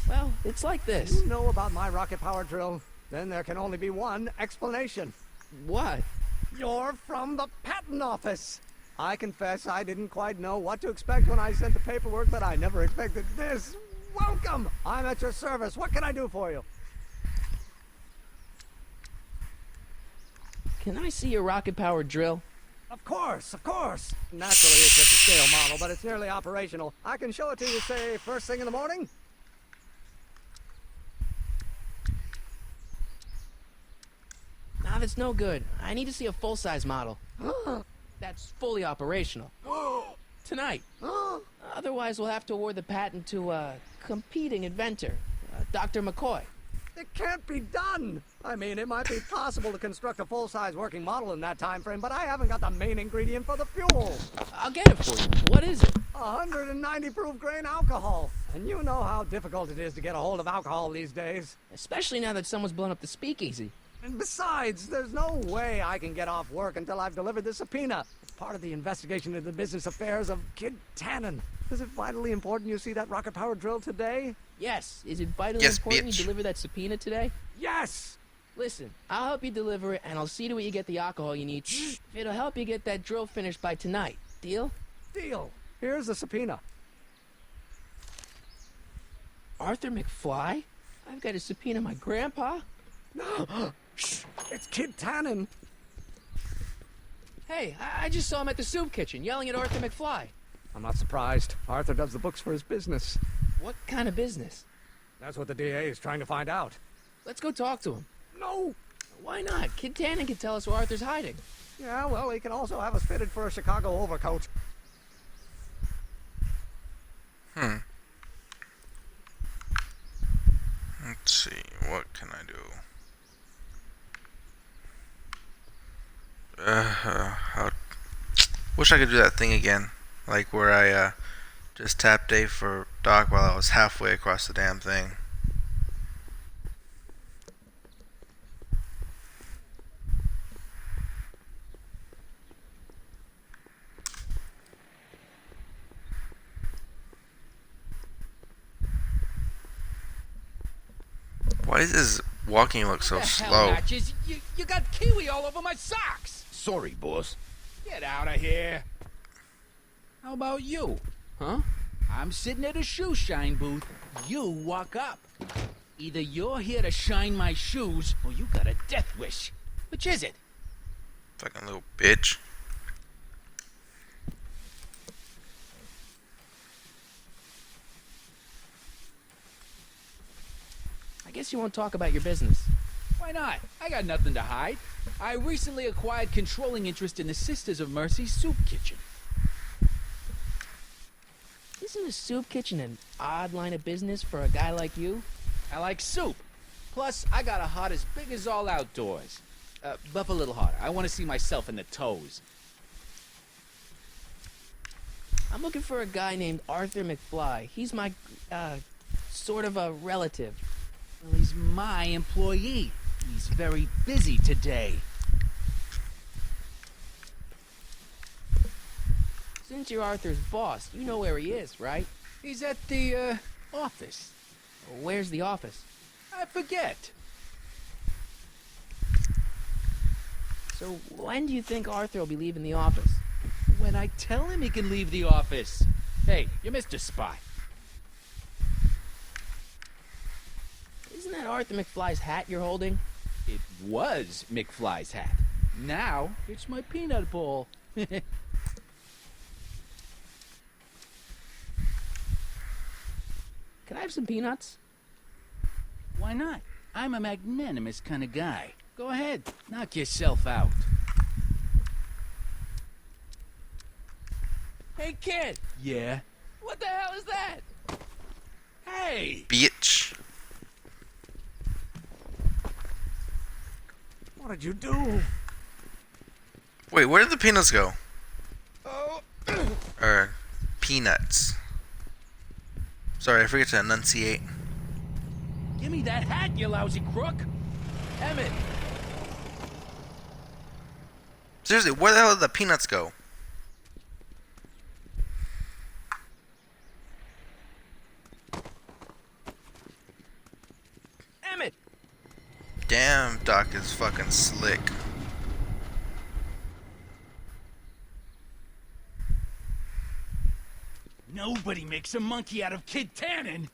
Well, it's like this. You know about my rocket power drill? Then there can only be one explanation. What? You're from the patent office. I confess I didn't quite know what to expect when I sent the paperwork, but I never expected this. Welcome! I'm at your service. What can I do for you? Can I see your rocket-powered drill? Of course, of course. Naturally, it's just a scale model, but it's nearly operational. I can show it to you, say, first thing in the morning. Nah, that's no good. I need to see a full-size model. That's fully operational. Tonight. Otherwise, we'll have to award the patent to a competing inventor, Dr. McCoy. It can't be done! I mean, it might be possible to construct a full-size working model in that time frame, but I haven't got the main ingredient for the fuel. I'll get it for you. What is it? 190 proof grain alcohol. And you know how difficult it is to get a hold of alcohol these days. Especially now that someone's blown up the speakeasy. And besides, there's no way I can get off work until I've delivered this subpoena. It's part of the investigation into the business affairs of Kid Tannen. Is it vitally important you see that rocket-powered drill today? Yes. Is it vitally important you deliver that subpoena today? Yes! Listen, I'll help you deliver it, and I'll see to it you get the alcohol you need. It'll help you get that drill finished by tonight. Deal? Deal. Here's the subpoena. Arthur McFly? I've got to subpoena my grandpa? No! It's Kid Tannen. Hey, I just saw him at the soup kitchen yelling at Arthur McFly. I'm not surprised. Arthur does the books for his business. What kind of business? That's what the DA is trying to find out. Let's go talk to him. No! Why not? Kid Tannen can tell us where Arthur's hiding. Yeah, well, he can also have us fitted for a Chicago overcoat. Let's see, what can I do? Wish I could do that thing again. Like where I just tapped A for Doc while I was halfway across the damn thing. Why does his walking look so slow? Matches? You got kiwi all over my socks! Sorry, boss. Get out of here. How about you? Huh? I'm sitting at a shoe shine booth. You walk up. Either you're here to shine my shoes, or you got a death wish. Which is it? Fucking little bitch. I guess you won't talk about your business. Why not? I got nothing to hide. I recently acquired controlling interest in the Sisters of Mercy soup kitchen. Isn't a soup kitchen an odd line of business for a guy like you? I like soup. Plus, I got a heart as big as all outdoors. Buff a little harder. I want to see myself in the toes. I'm looking for a guy named Arthur McFly. He's my, sort of a relative. Well, he's my employee. He's very busy today. Since you're Arthur's boss, you know where he is, right? He's at the, office. Where's the office? I forget. So when do you think Arthur will be leaving the office? When I tell him he can leave the office. Hey, you're Mr. Spy. Isn't that Arthur McFly's hat you're holding? It was McFly's hat. Now, it's my peanut ball. Can I have some peanuts? Why not? I'm a magnanimous kind of guy. Go ahead, knock yourself out. Hey, kid! Yeah? What the hell is that? Hey! Bitch. What did you do? Wait, where did the peanuts go? Oh. Or peanuts. Sorry, I forget to enunciate. Give me that hat, you lousy crook! Emmett! Seriously, where the hell did the peanuts go? Emmett! Damn, Doc is fucking slick. Nobody makes a monkey out of Kid Tannen!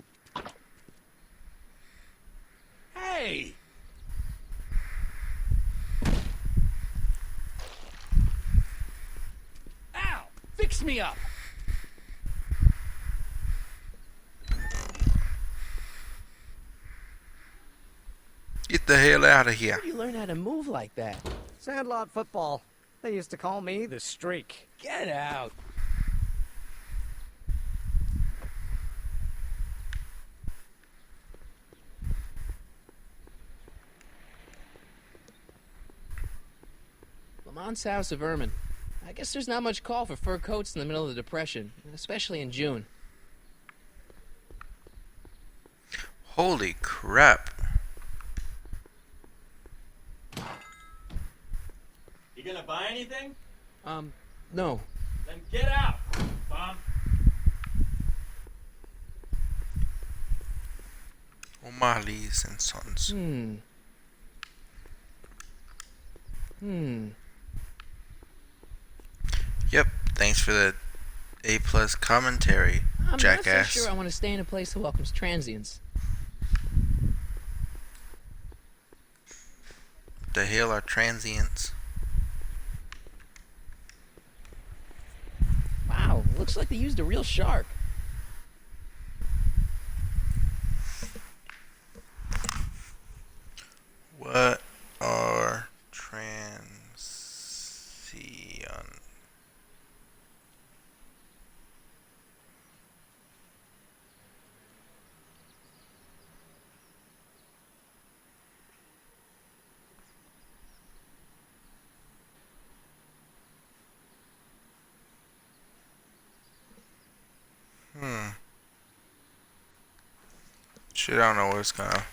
Hey! Ow! Fix me up! Get the hell out of here. Where do you learn how to move like that? Sandlot football. They used to call me the Streak. Get out! Lamont's House of Ermine. I guess there's not much call for fur coats in the middle of the Depression, especially in June. Holy crap. You gonna buy anything? No. Then get out, bum. O'Malley's and Sons. Yep, thanks for the A+ commentary, I'm jackass. not so sure I want to stay in a place that welcomes transients. The hell are transients? Wow, looks like they used a real shark. What are transients? Shit, I don't know what it's gonna...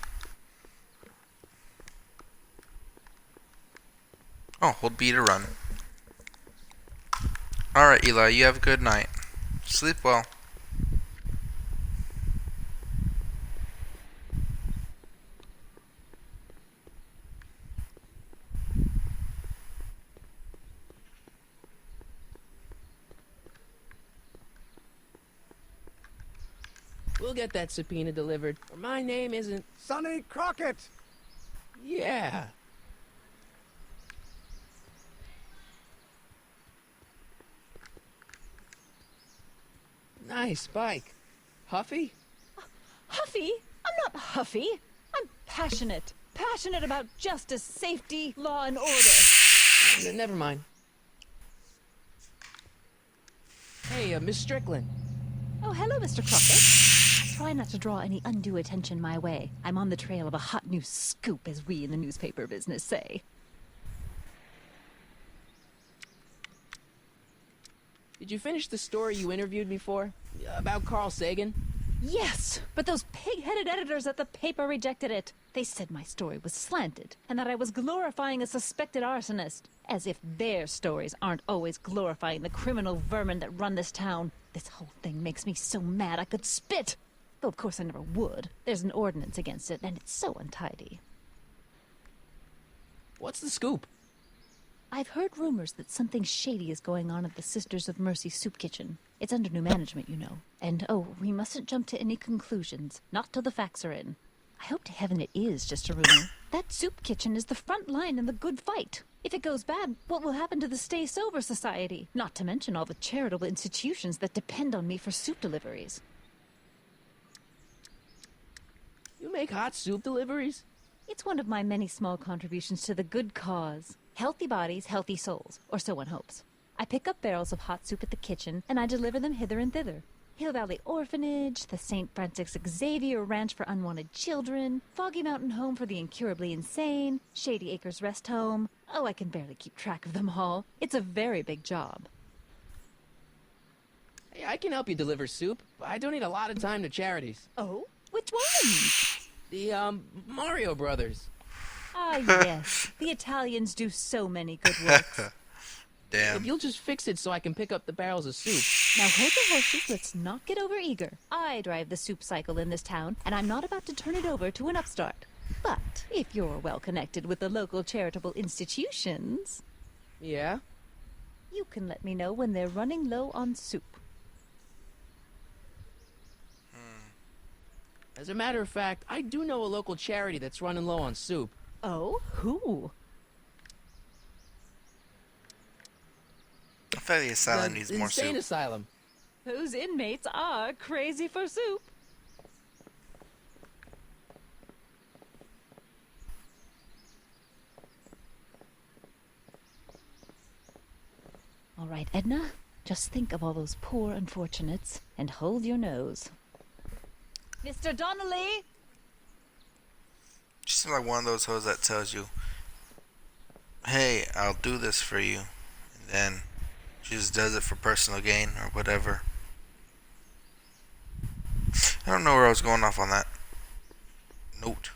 Oh, hold B to run. Alright, Eli, you have a good night. Sleep well. We'll get that subpoena delivered, or my name isn't... Sonny Crockett! Yeah. Nice bike. Huffy? Huffy? I'm not huffy. I'm passionate. Passionate about justice, safety, law, and order. Never mind. Hey, Miss Strickland. Oh, hello, Mr. Crockett. Try not to draw any undue attention my way. I'm on the trail of a hot new scoop, as we in the newspaper business say. Did you finish the story you interviewed me for? About Carl Sagan? Yes, but those pig-headed editors at the paper rejected it. They said my story was slanted, and that I was glorifying a suspected arsonist. As if their stories aren't always glorifying the criminal vermin that run this town. This whole thing makes me so mad I could spit. Though of course I never would. There's an ordinance against it, and it's so untidy. What's the scoop? I've heard rumors that something shady is going on at the Sisters of Mercy soup kitchen. It's under new management, you know. And, oh, we mustn't jump to any conclusions. Not till the facts are in. I hope to heaven it is just a rumor. That soup kitchen is the front line in the good fight. If it goes bad, what will happen to the Stay Sober Society? Not to mention all the charitable institutions that depend on me for soup deliveries. You make hot soup deliveries? It's one of my many small contributions to the good cause. Healthy bodies, healthy souls. Or so one hopes. I pick up barrels of hot soup at the kitchen, and I deliver them hither and thither. Hill Valley Orphanage, the St. Francis Xavier Ranch for Unwanted Children, Foggy Mountain Home for the Incurably Insane, Shady Acres Rest Home. Oh, I can barely keep track of them all. It's a very big job. Hey, I can help you deliver soup. I donate a lot of time to charities. Oh? Which ones? The, Mario Brothers. Ah, yes. The Italians do so many good works. Damn. If you'll just fix it so I can pick up the barrels of soup. Now hold your horses, let's not get over eager. I drive the soup cycle in this town, and I'm not about to turn it over to an upstart. But if you're well connected with the local charitable institutions... Yeah? You can let me know when they're running low on soup. As a matter of fact, I do know a local charity that's running low on soup. Oh? Who? I feel like the asylum needs more insane soup. asylum. Those inmates are crazy for soup. All right, Edna, just think of all those poor unfortunates and hold your nose. Mr. Donnelly! She seems like one of those hoes that tells you, hey, I'll do this for you. And then she just does it for personal gain or whatever. I don't know where I was going off on that note.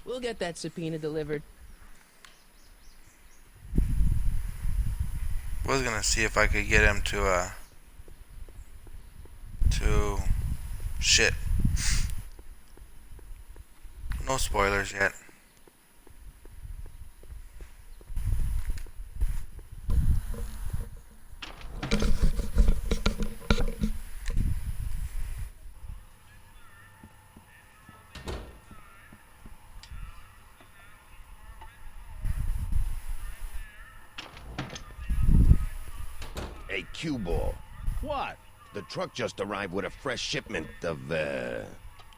We'll get that subpoena delivered. Was gonna see if I could get him to shit. No spoilers yet. Hey, Q-Ball. What? The truck just arrived with a fresh shipment of,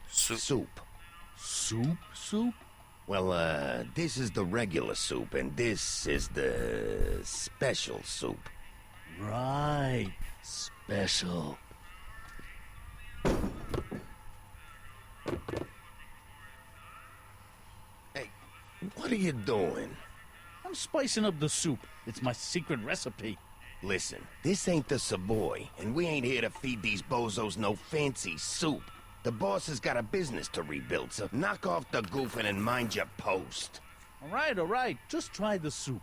soup. Soup? Well, this is the regular soup, and this is the special soup. Right. Special. Hey, what are you doing? I'm spicing up the soup. It's my secret recipe. Listen, this ain't the Savoy, and we ain't here to feed these bozos no fancy soup. The boss has got a business to rebuild, so knock off the goofing and mind your post. All right. Just try the soup.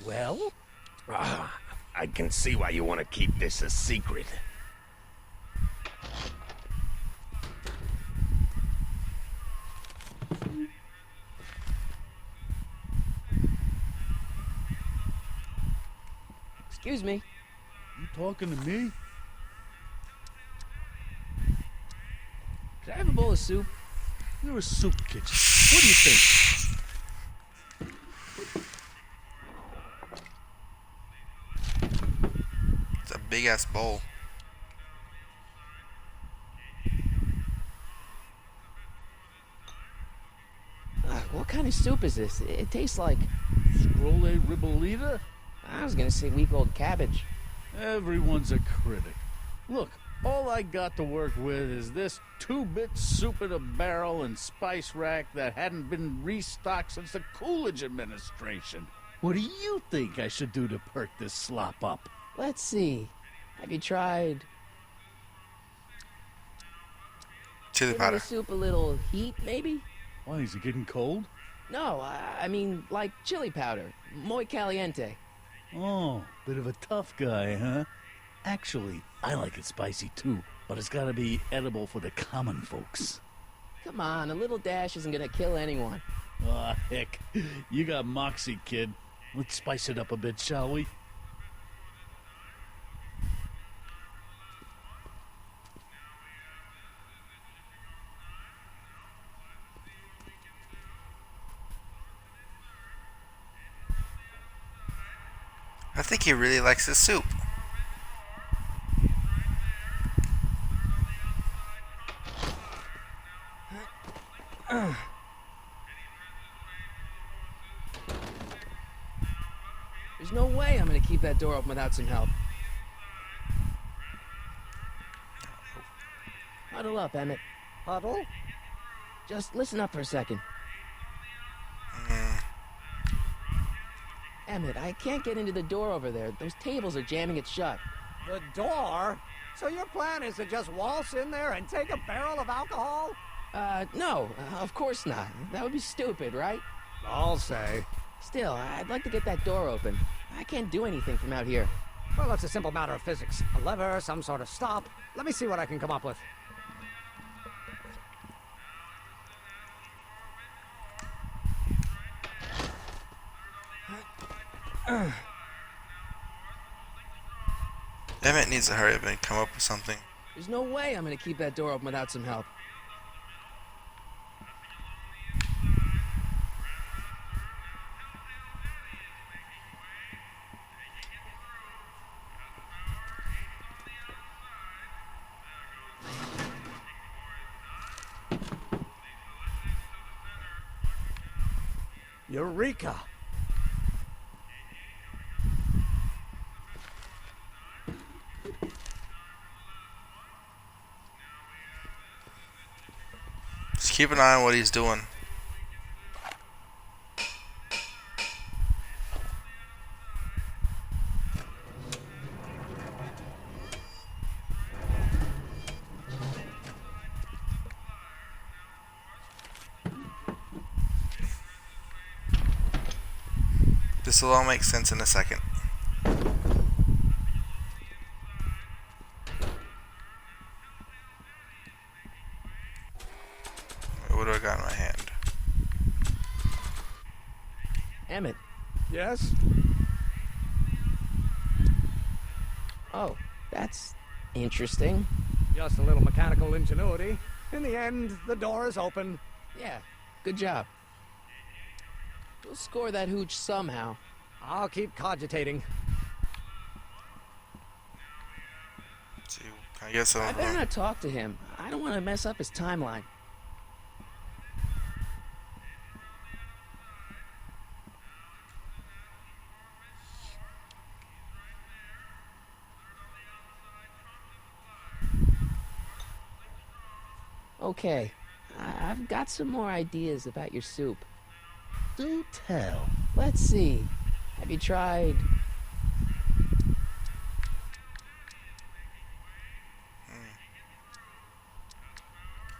Well? I can see why you want to keep this a secret. Excuse me. You talking to me? Could I have a bowl of soup? You're a soup kitchen. What do you think? It's a big ass bowl. What kind of soup is this? It tastes like... Scrolle ribolita? I was gonna say week-old cabbage. Everyone's a critic. Look, all I got to work with is this 2-bit soup in a barrel and spice rack that hadn't been restocked since the Coolidge administration. What do you think I should do to perk this slop up? Let's see. Have you tried... Chili giving powder. the soup a little heat, maybe? Why, is it getting cold? No, I mean, like chili powder. Muy caliente. Oh, bit of a tough guy, huh? Actually, I like it spicy too, but it's gotta be edible for the common folks. Come on, a little dash isn't gonna kill anyone. Ah, heck. You got moxie, kid. Let's spice it up a bit, shall we? I think he really likes his soup. There's no way I'm gonna keep that door open without some help. Huddle up, Emmett. Huddle? Just listen up for a second. Emmett, I can't get into the door over there. Those tables are jamming it shut. The door? So your plan is to just waltz in there and take a barrel of alcohol? No, of course not. That would be stupid, right? I'll say. Still, I'd like to get that door open. I can't do anything from out here. Well, it's a simple matter of physics. A lever, some sort of stop. Let me see what I can come up with. Emmett needs to hurry up and come up with something. There's no way I'm gonna keep that door open without some help. Eureka! Just keep an eye on what he's doing. This will all make sense in a second. What do I got in my hand? Emmett. Yes? Oh, that's interesting. Just a little mechanical ingenuity. In the end, the door is open. Yeah, good job. We'll score that hooch somehow. I'll keep cogitating. See, I guess I better not talk to him. I don't want to mess up his timeline. Okay, I've got some more ideas about your soup. Do tell. Let's see. Have you tried...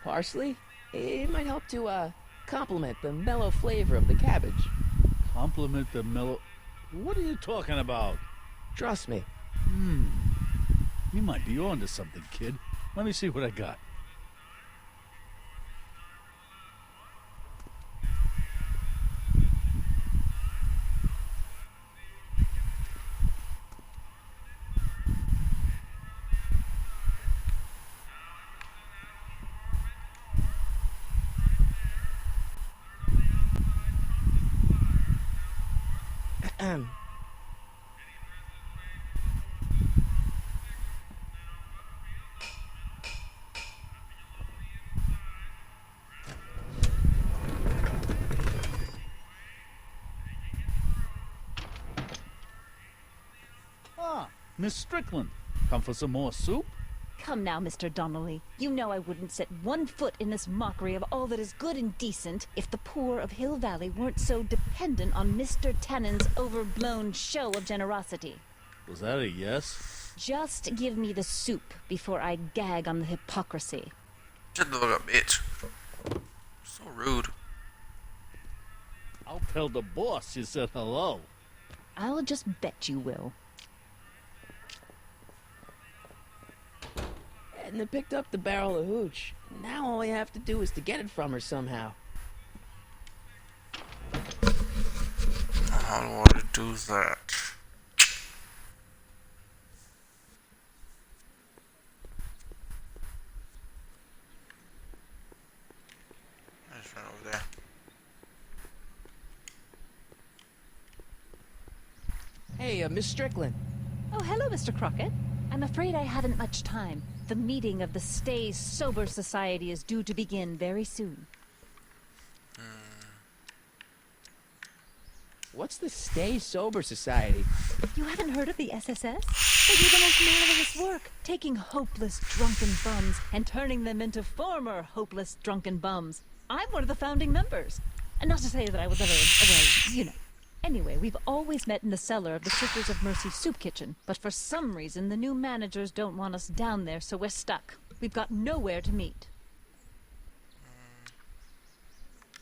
parsley? It might help to, complement the mellow flavor of the cabbage. Compliment the mellow... What are you talking about? Trust me. You might be onto something, kid. Let me see what I got. Miss Strickland, come for some more soup? Come now, Mr. Donnelly. You know I wouldn't set one foot in this mockery of all that is good and decent if the poor of Hill Valley weren't so dependent on Mr. Tannen's overblown show of generosity. Was that a yes? Just give me the soup before I gag on the hypocrisy. Shut the fuck up, bitch. So rude. I'll tell the boss you said hello. I'll just bet you will. Edna picked up the barrel of hooch. Now all I have to do is to get it from her somehow. I don't want to do that. I just ran over there. Hey, Miss Strickland. Oh, hello, Mr. Crockett. I'm afraid I haven't much time. The meeting of the Stay Sober Society is due to begin very soon. What's the Stay Sober Society? You haven't heard of the SSS? They do the most marvelous work, taking hopeless drunken bums and turning them into former hopeless drunken bums. I'm one of the founding members. And not to say that I was ever, well, you know. Anyway, we've always met in the cellar of the Sisters of Mercy soup kitchen, but for some reason the new managers don't want us down there, so we're stuck. We've got nowhere to meet.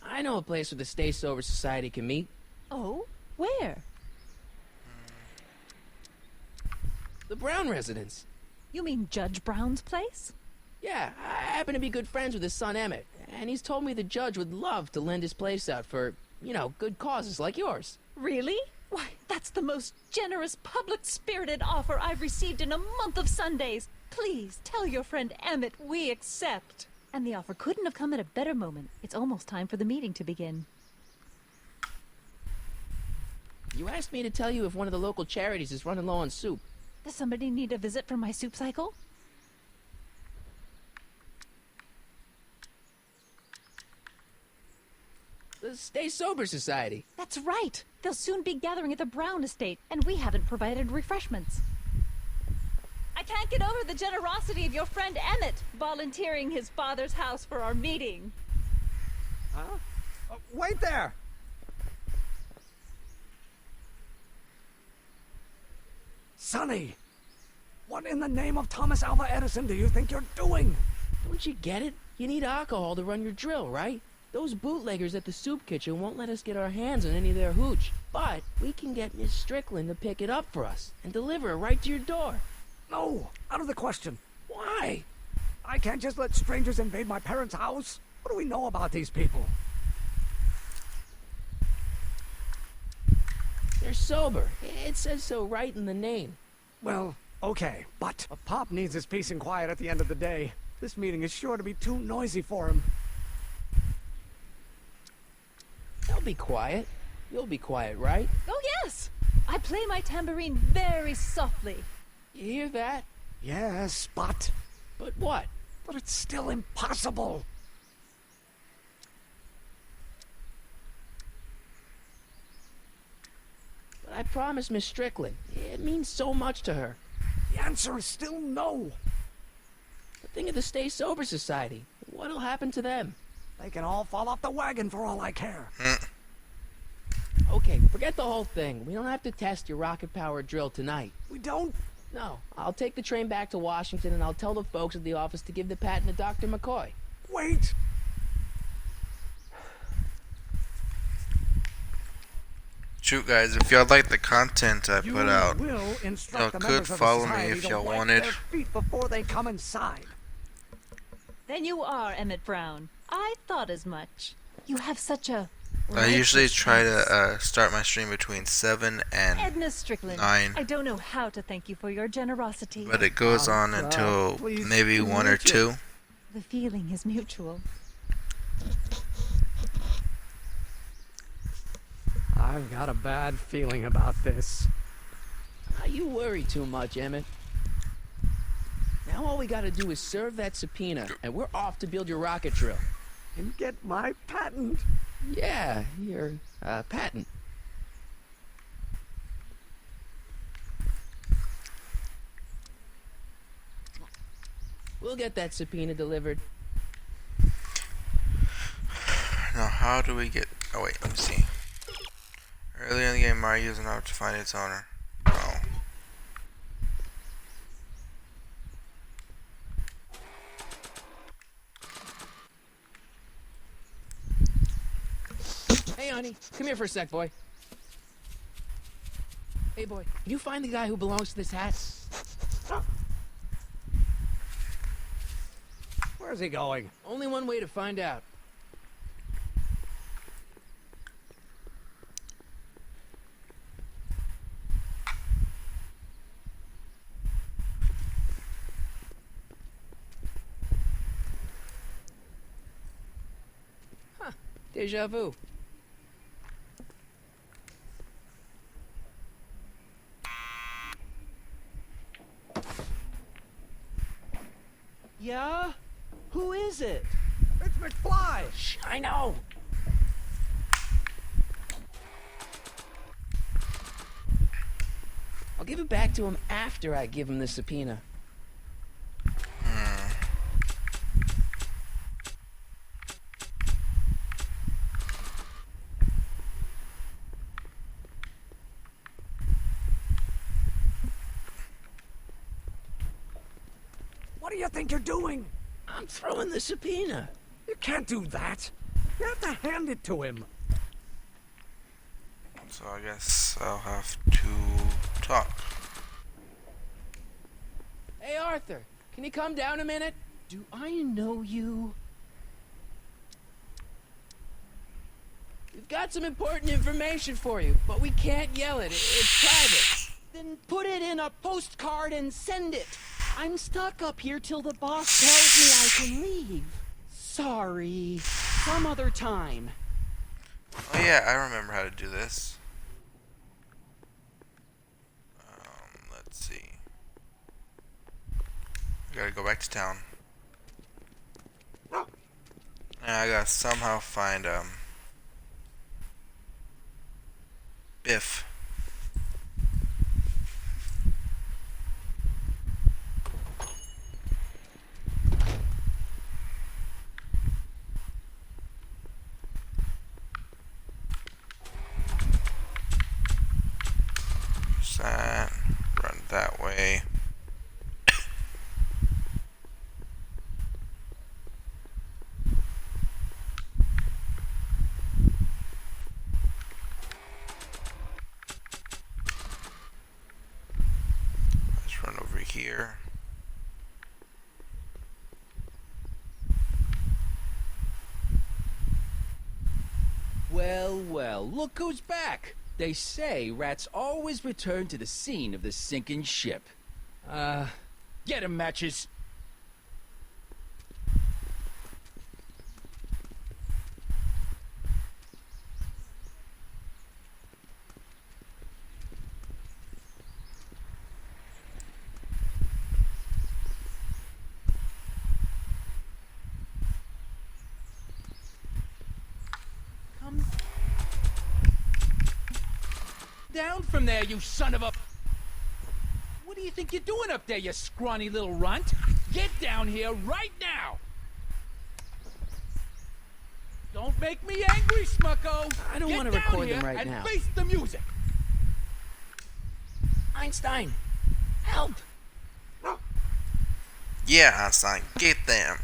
I know a place where the Stay Sober Society can meet. Oh? Where? The Brown residence. You mean Judge Brown's place? Yeah, I happen to be good friends with his son Emmett, and he's told me the judge would love to lend his place out for, you know, good causes like yours. Really? Why, that's the most generous, public-spirited offer I've received in a month of Sundays. Please, tell your friend Emmett we accept. And the offer couldn't have come at a better moment. It's almost time for the meeting to begin. You asked me to tell you if one of the local charities is running low on soup. Does somebody need a visit from my soup cycle? The Stay Sober Society. That's right. They'll soon be gathering at the Brown estate, and we haven't provided refreshments. I can't get over the generosity of your friend Emmett volunteering his father's house for our meeting. Huh? Wait there! Sonny! What in the name of Thomas Alva Edison do you think you're doing? Don't you get it? You need alcohol to run your drill, right? Those bootleggers at the soup kitchen won't let us get our hands on any of their hooch. But we can get Miss Strickland to pick it up for us and deliver it right to your door. No, out of the question. Why? I can't just let strangers invade my parents' house. What do we know about these people? They're sober. It says so right in the name. Well, okay, but a Pop needs his peace and quiet at the end of the day. This meeting is sure to be too noisy for him. They'll be quiet. You'll be quiet, right? Oh, yes! I play my tambourine very softly. You hear that? Yes, but... But what? But it's still impossible. But I promised Miss Strickland. It means so much to her. The answer is still no. But think of the Stay Sober Society. What'll happen to them? They can all fall off the wagon for all I care. Okay, forget the whole thing. We don't have to test your rocket-powered drill tonight. We don't? No. I'll take the train back to Washington and I'll tell the folks at the office to give the patent to Dr. McCoy. Wait! Shoot, guys, if y'all like the content I You put out, will y'all instruct the could members of the follow me society if to y'all wipe wanted. their feet before they come inside. Then you are Emmett Brown. I thought as much. You have such a... I usually righteous try face. to start my stream between 7 and Edna Strickland, 9. I don't know how to thank you for your generosity. But it goes on until please maybe 1 or 2. The feeling is mutual. I've got a bad feeling about this. You worry too much, Emmett. Now all we gotta do is serve that subpoena, and we're off to build your rocket drill. And get my patent. Yeah, your patent. We'll get that subpoena delivered. Now, how do we get... Oh, wait, let me see. Earlier in the game, Mario used an orb to find its owner. Oh. Hey, honey, come here for a sec, boy. Hey, boy, can you find the guy who belongs to this hat? Where's he going? Only one way to find out. Huh, déjà vu. Yeah? Who is it? It's McFly! Shh, I know. I'll give it back to him after I give him the subpoena. What do you think you're doing? I'm throwing the subpoena. You can't do that. You have to hand it to him. So I guess I'll have to talk. Hey, Arthur, can you come down a minute? Do I know you? We've got some important information for you, but we can't yell it. It's private. Then put it in a postcard and send it. I'm stuck up here till the boss tells me I can leave. Sorry. Some other time. Oh yeah, I remember how to do this. Let's see. I gotta go back to town. And I gotta somehow find Biff. That, run that way. Let's run over here. Well, well, look who's back. They say rats always return to the scene of the sinking ship. Get 'em, Matches. Down from there, you son of a... What do you think you're doing up there, you scrawny little runt? Get down here right now! Don't make me angry, Smucko! I don't want to Get down record them here right and now. face the music! Einstein, help! Yeah, Einstein, get them.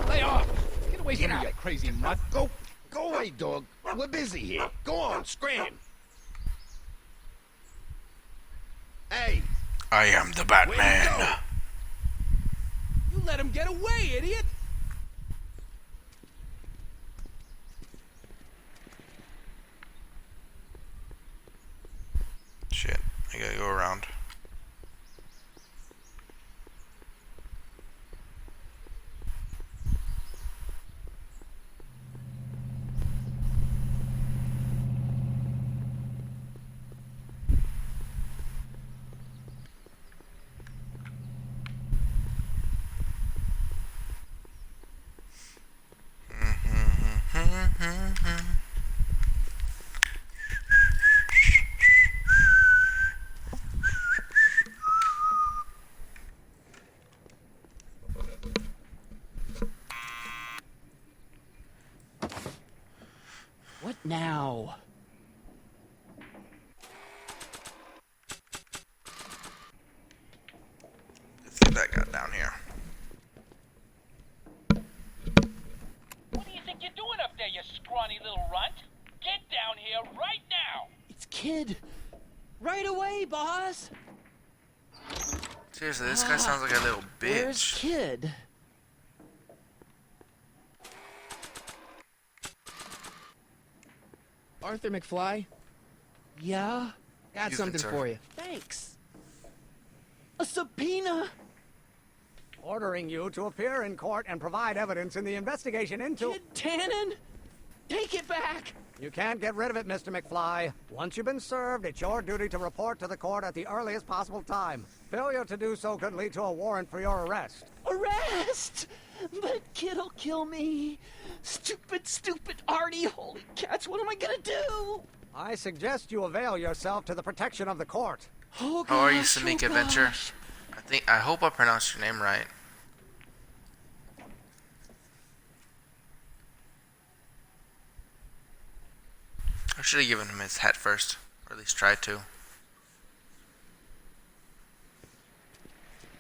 Lay off! Get away from me, you crazy mutt! Go away, dog. We're busy here. Go on, scram. Hey! I am the Batman. You let him get away, idiot! Shit, I gotta go around. What now? Let's get that guy down here. What do you think you're doing up there, you scrawny little runt? Get down here right now! It's Kid. Right away, boss. Seriously, this guy sounds like a little bitch. Where's Kid? Arthur McFly, Yeah? got You something can, sir. for you. Thanks. A subpoena? Ordering you to appear in court and provide evidence in the investigation into... Kid Tannen? Take it back! You can't get rid of it, Mr. McFly. Once you've been served, it's your duty to report to the court at the earliest possible time. Failure to do so could lead to a warrant for your arrest. Arrest! But Kid'll kill me. Stupid Artie. Holy cats, what am I gonna do? I suggest you avail yourself to the protection of the court. Oh, How are you, gosh, Samik oh, Adventure? gosh. I hope I pronounced your name right. I should have given him his hat first, or at least tried to.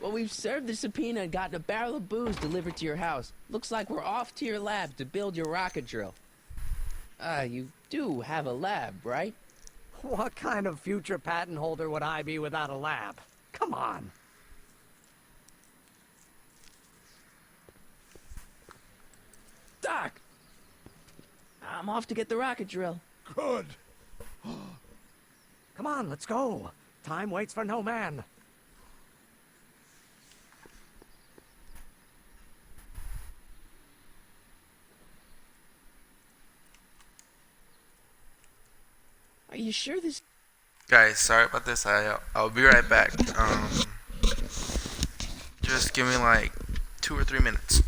Well, we've served the subpoena and gotten a barrel of booze delivered to your house. Looks like we're off to your lab to build your rocket drill. You do have a lab, right? What kind of future patent holder would I be without a lab? Come on. Doc! I'm off to get the rocket drill. Good. Come on, let's go. Time waits for no man. Are you sure this... Guys, sorry about this. I'll be right back. Just give me like 2 or 3 minutes.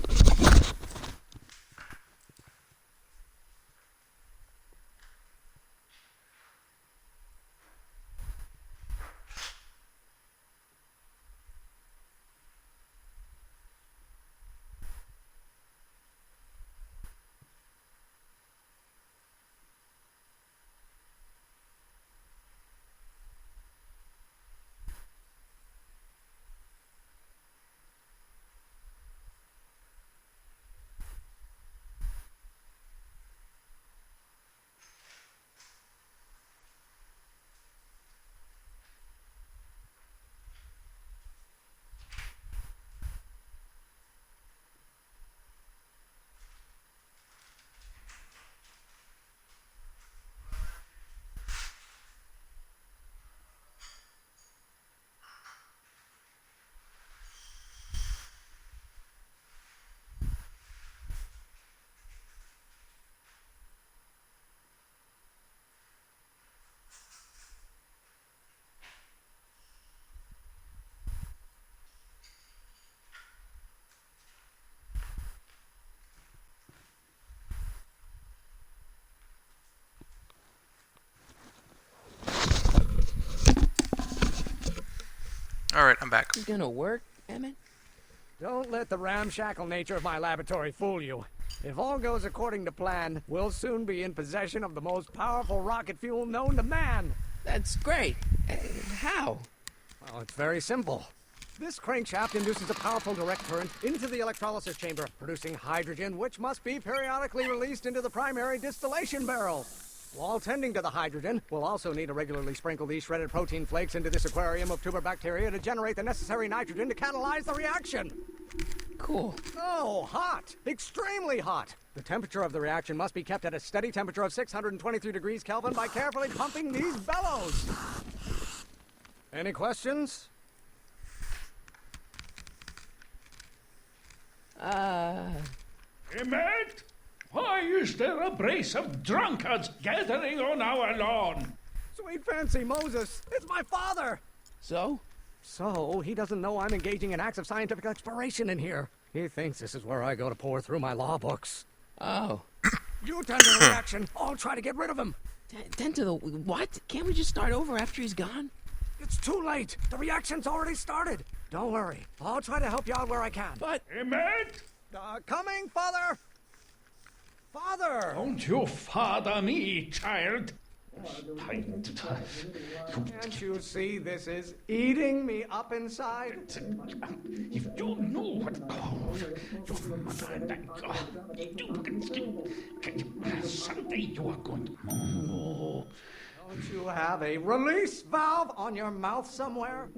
Alright, I'm back. Is gonna work, Emmett? Don't let the ramshackle nature of my laboratory fool you. If all goes according to plan, we'll soon be in possession of the most powerful rocket fuel known to man. That's great. How? Well, it's very simple. This crankshaft induces a powerful direct current into the electrolysis chamber, producing hydrogen, which must be periodically released into the primary distillation barrel. While tending to the hydrogen, we'll also need to regularly sprinkle these shredded protein flakes into this aquarium of tuber bacteria to generate the necessary nitrogen to catalyze the reaction. Cool. Oh, hot! Extremely hot! The temperature of the reaction must be kept at a steady temperature of 623 degrees Kelvin by carefully pumping these bellows. Any questions? Emmett? Why is there a brace of drunkards gathering on our lawn? Sweet fancy Moses, it's my father! So? So, he doesn't know I'm engaging in acts of scientific exploration in here. He thinks this is where I go to pour through my law books. Oh. You tend to the reaction. I'll try to get rid of him. Tend to the... What? Can't we just start over after he's gone? It's too late. The reaction's already started. Don't worry. I'll try to help you out where I can. But... Emmett? Coming, Father! Father! Don't you father me, child. Can't you see this is eating me up inside? If you knew what your mother and I... Someday you are going to... Don't you have a release valve on your mouth somewhere?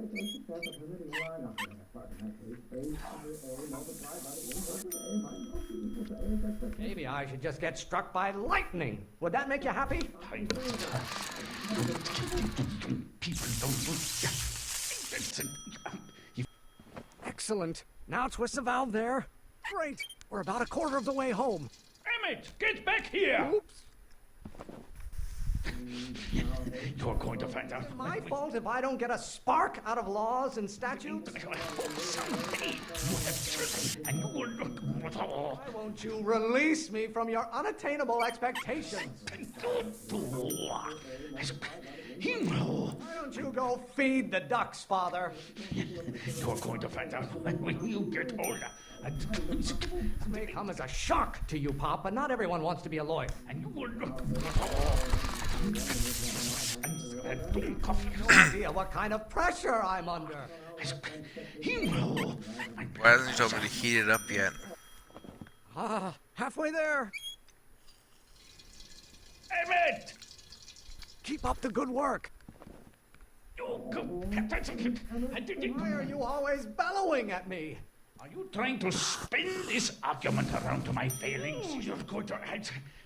Maybe I should just get struck by lightning. Would that make you happy? People don't... Excellent. Now twist the valve there. Great. We're about a quarter of the way home. Emmett, get back here! Oops. You're going to find out. My fault if I don't get a spark out of laws and statutes? Someday you have children and you will look... Why won't you release me from your unattainable expectations? Why don't you go feed the ducks, Father? You're going to find out when you get older. This may come as a shock to you, Pop, but not everyone wants to be a lawyer. And you will look. No idea what kind of pressure I'm under. Why hasn't he told me to heat it up yet? Ah, halfway there. Emmett! Keep up the good work. Why are you always bellowing at me? Are you trying to spin this argument around to my failings? You're going to...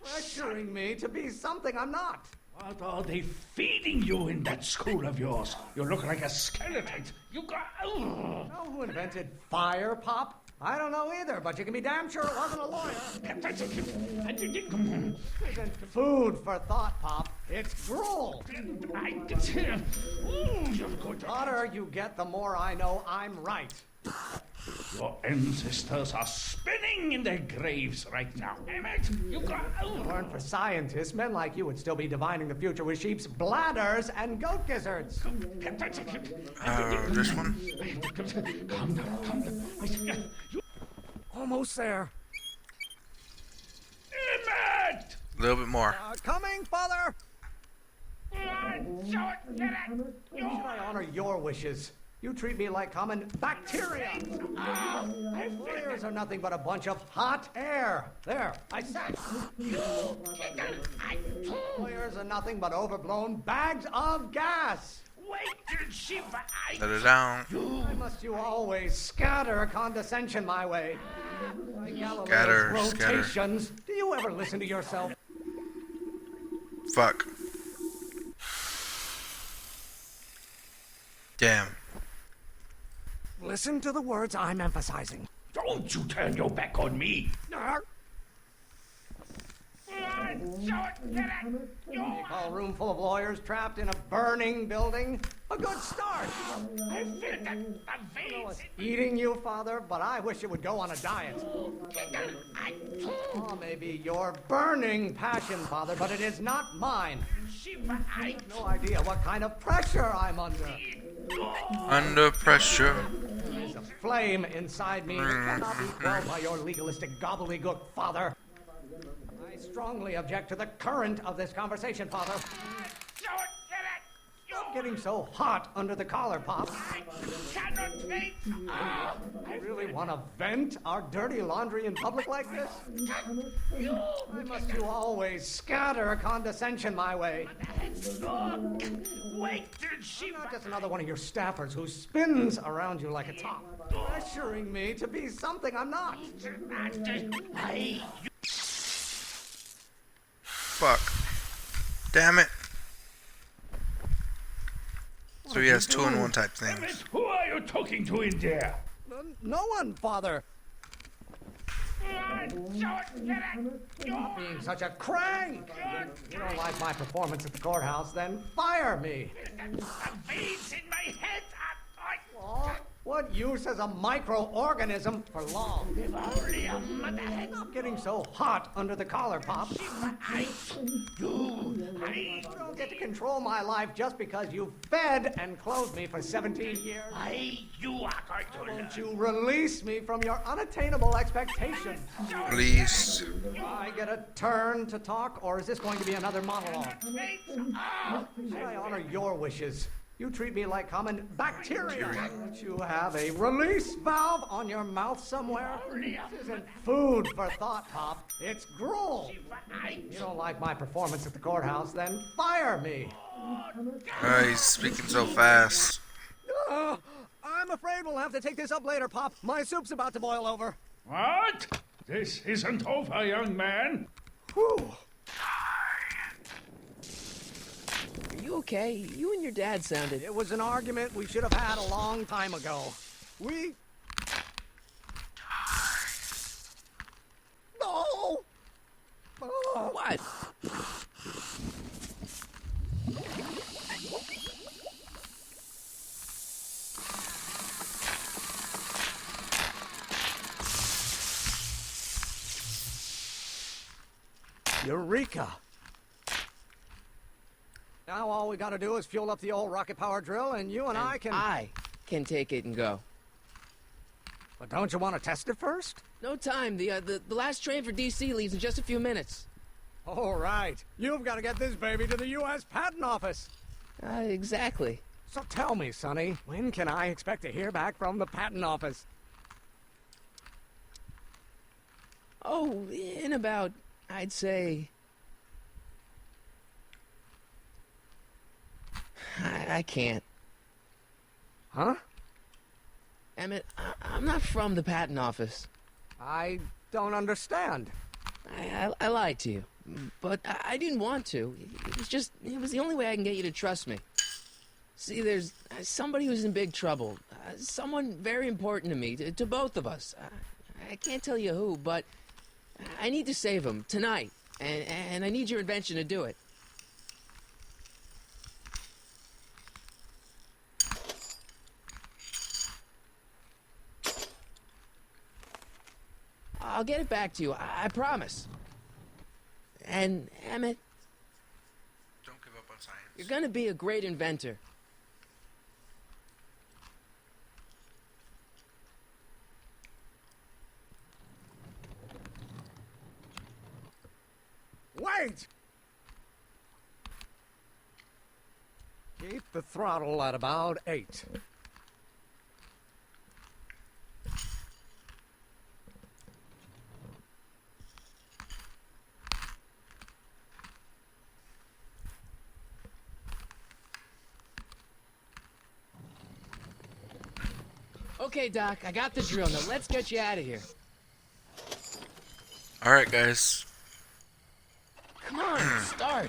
Pressuring me to be something I'm not. What are they feeding you in that school of yours? You look like a skeleton. You got... Know who invented fire, Pop? I don't know either, but you can be damn sure it wasn't a lawyer. This isn't food for thought, Pop. It's gruel. The hotter you get, the more I know I'm right. Your ancestors are spinning in their graves right now. Emmett, you got... Weren't for scientists, men like you would still be divining the future with sheep's bladders and goat gizzards. This one? Calm down. Almost there. Emmett! A little bit more. Coming, Father! Should I honor your wishes? You treat me like common bacteria. Lawyers are nothing but a bunch of hot air. There, I said. Lawyers are nothing but overblown bags of gas. Let it down. Why must you always scatter condescension my way? Like Galileo's Scatter. rotations. Do you ever listen to yourself? Fuck. Damn. Listen to the words I'm emphasizing. Don't you turn your back on me. You call a room full of lawyers trapped in a burning building a good start. I feel that the veins Eating you, Father, but I wish you would go on a diet. Oh, maybe your burning passion, Father, but it is not mine. No idea what kind of pressure I'm under. Under pressure. There's a flame inside me that cannot be quelled by your legalistic gobbledygook, Father. I strongly object to the current of this conversation, Father. Stop getting so hot under the collar, Pop. I really want to vent our dirty laundry in public like this? Why must you always scatter condescension my way? I'm not just another one of your staffers who spins around you like a top, pressuring me to be something I'm not. Fuck. Damn it. So he has 2-in-1 type things. Emmett, who are you talking to in there? No one, Father. Being such a crank. You don't like my performance at the courthouse, then fire me. The veins in my head are... What use is a microorganism for long? Stop getting so hot under the collar, Pop. You don't get to control my life just because you fed and clothed me for 17 years. You are going to learn. Don't you release me from your unattainable expectations. Released. I get a turn to talk, or is this going to be another monologue? Should I honor your wishes? You treat me like common bacteria. Don't you have a release valve on your mouth somewhere? This isn't food for thought, Pop. It's gruel. You don't like my performance at the courthouse, then fire me. He's speaking so fast. I'm afraid we'll have to take this up later, Pop. My soup's about to boil over. What? This isn't over, young man. Whew. Are you okay? You and your dad sounded... It was an argument we should have had a long time ago. We... No! Oh. What? Eureka! Now all we gotta do is fuel up the old rocket power drill, and you and I can... I can take it and go. But don't you want to test it first? No time. The last train for DC leaves in just a few minutes. All right. You've got to get this baby to the U.S. Patent Office. Exactly. So tell me, Sonny, when can I expect to hear back from the Patent Office? Oh, in about, I'd say... I can't. Huh? Emmett, I'm not from the Patent Office. I don't understand. I lied to you. But I didn't want to. It was the only way I can get you to trust me. See, there's somebody who's in big trouble. Someone very important to me, to both of us. I can't tell you who, but I need to save him tonight. And I need your invention to do it. I'll get it back to you, I promise. And, Emmett... Don't give up on science. You're gonna be a great inventor. Wait! Keep the throttle at about 8. Okay, Doc, I got the drill. Now let's get you out of here. Alright, guys. Come on, start.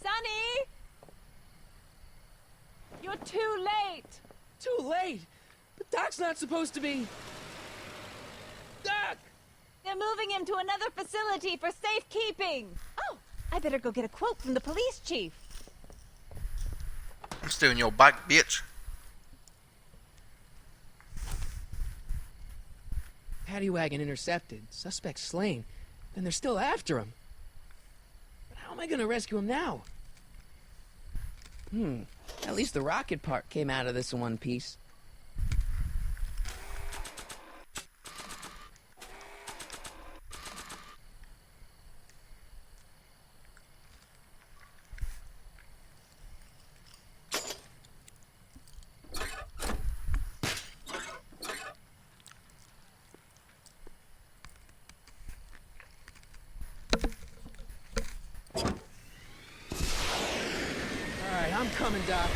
Sonny! You're too late! Too late? But Doc's not supposed to be... Doc! They're moving him to another facility for safekeeping! Oh, I better go get a quote from the police chief. I'm stealing your bike, bitch. Paddy wagon intercepted. Suspect slain. Then they're still after him. But how am I gonna rescue him now? At least the rocket part came out of this in one piece. Alright, I'm coming, Doc.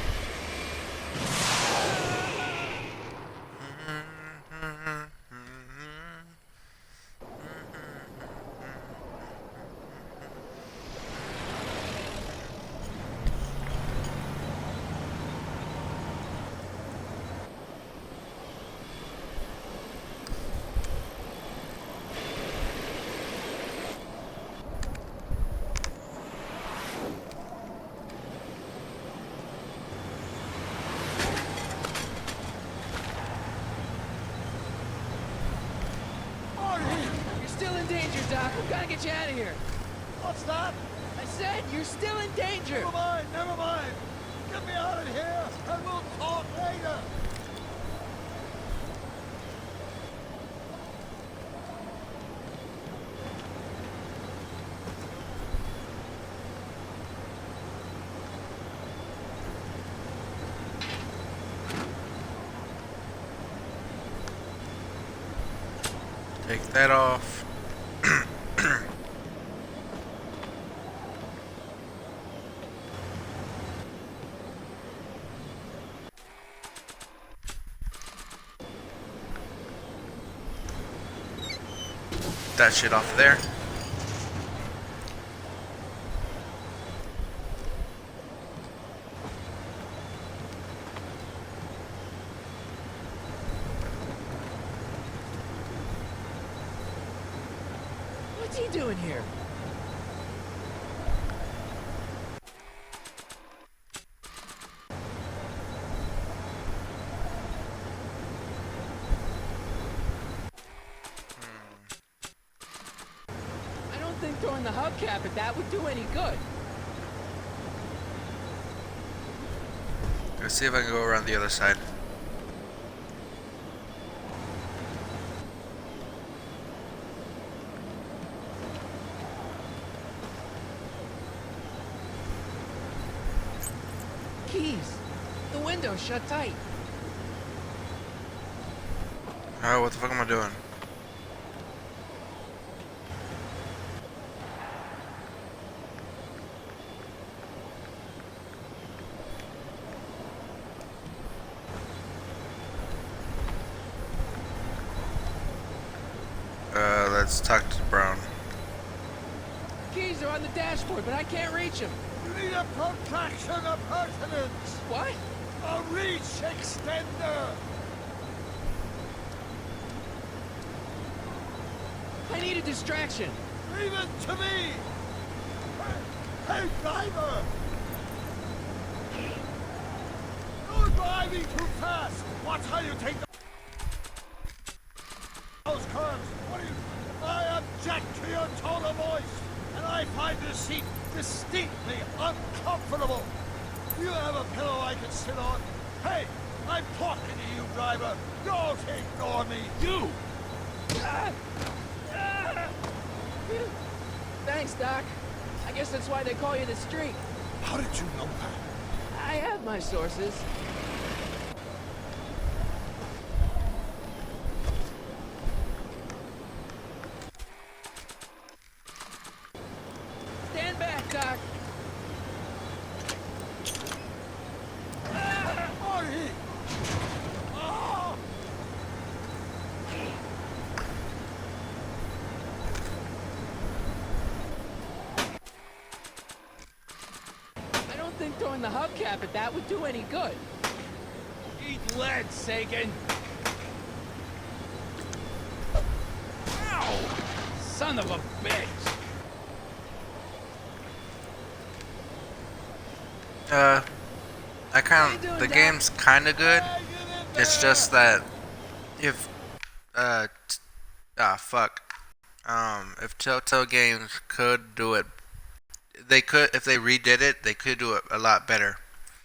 You're still in danger, Doc. We've got to get you out of here. What's that? I said you're still in danger. Never mind, never mind. Get me out of here, and we'll talk later. Take that off. That shit off there. What's he doing here? the hubcap if that would do any good. Let's see if I can go around the other side. Keys. The window's shut tight. Oh, what the fuck am I doing? Let's talk to Brown. Keys are on the dashboard, but I can't reach them. You need a protraction appurtenance. What? A reach extender. I need a distraction. Leave it to me. Hey, driver. You're driving too fast. Watch how you take those curves. What do you... I object to your tone of voice, and I find this seat distinctly uncomfortable. Do you have a pillow I can sit on? Hey, I'm talking to you, driver. Don't ignore me. You! Thanks, Doc. I guess that's why they call you the Streak. How did you know that? I have my sources. Stand back, Doc. Marty! Oh! I don't think throwing the hubcap at that would do any good. Eat lead, Sagan. Ow! Son of a bitch! The game's kinda good. It's just that if, if Telltale Games could do it, if they redid it, they could do it a lot better.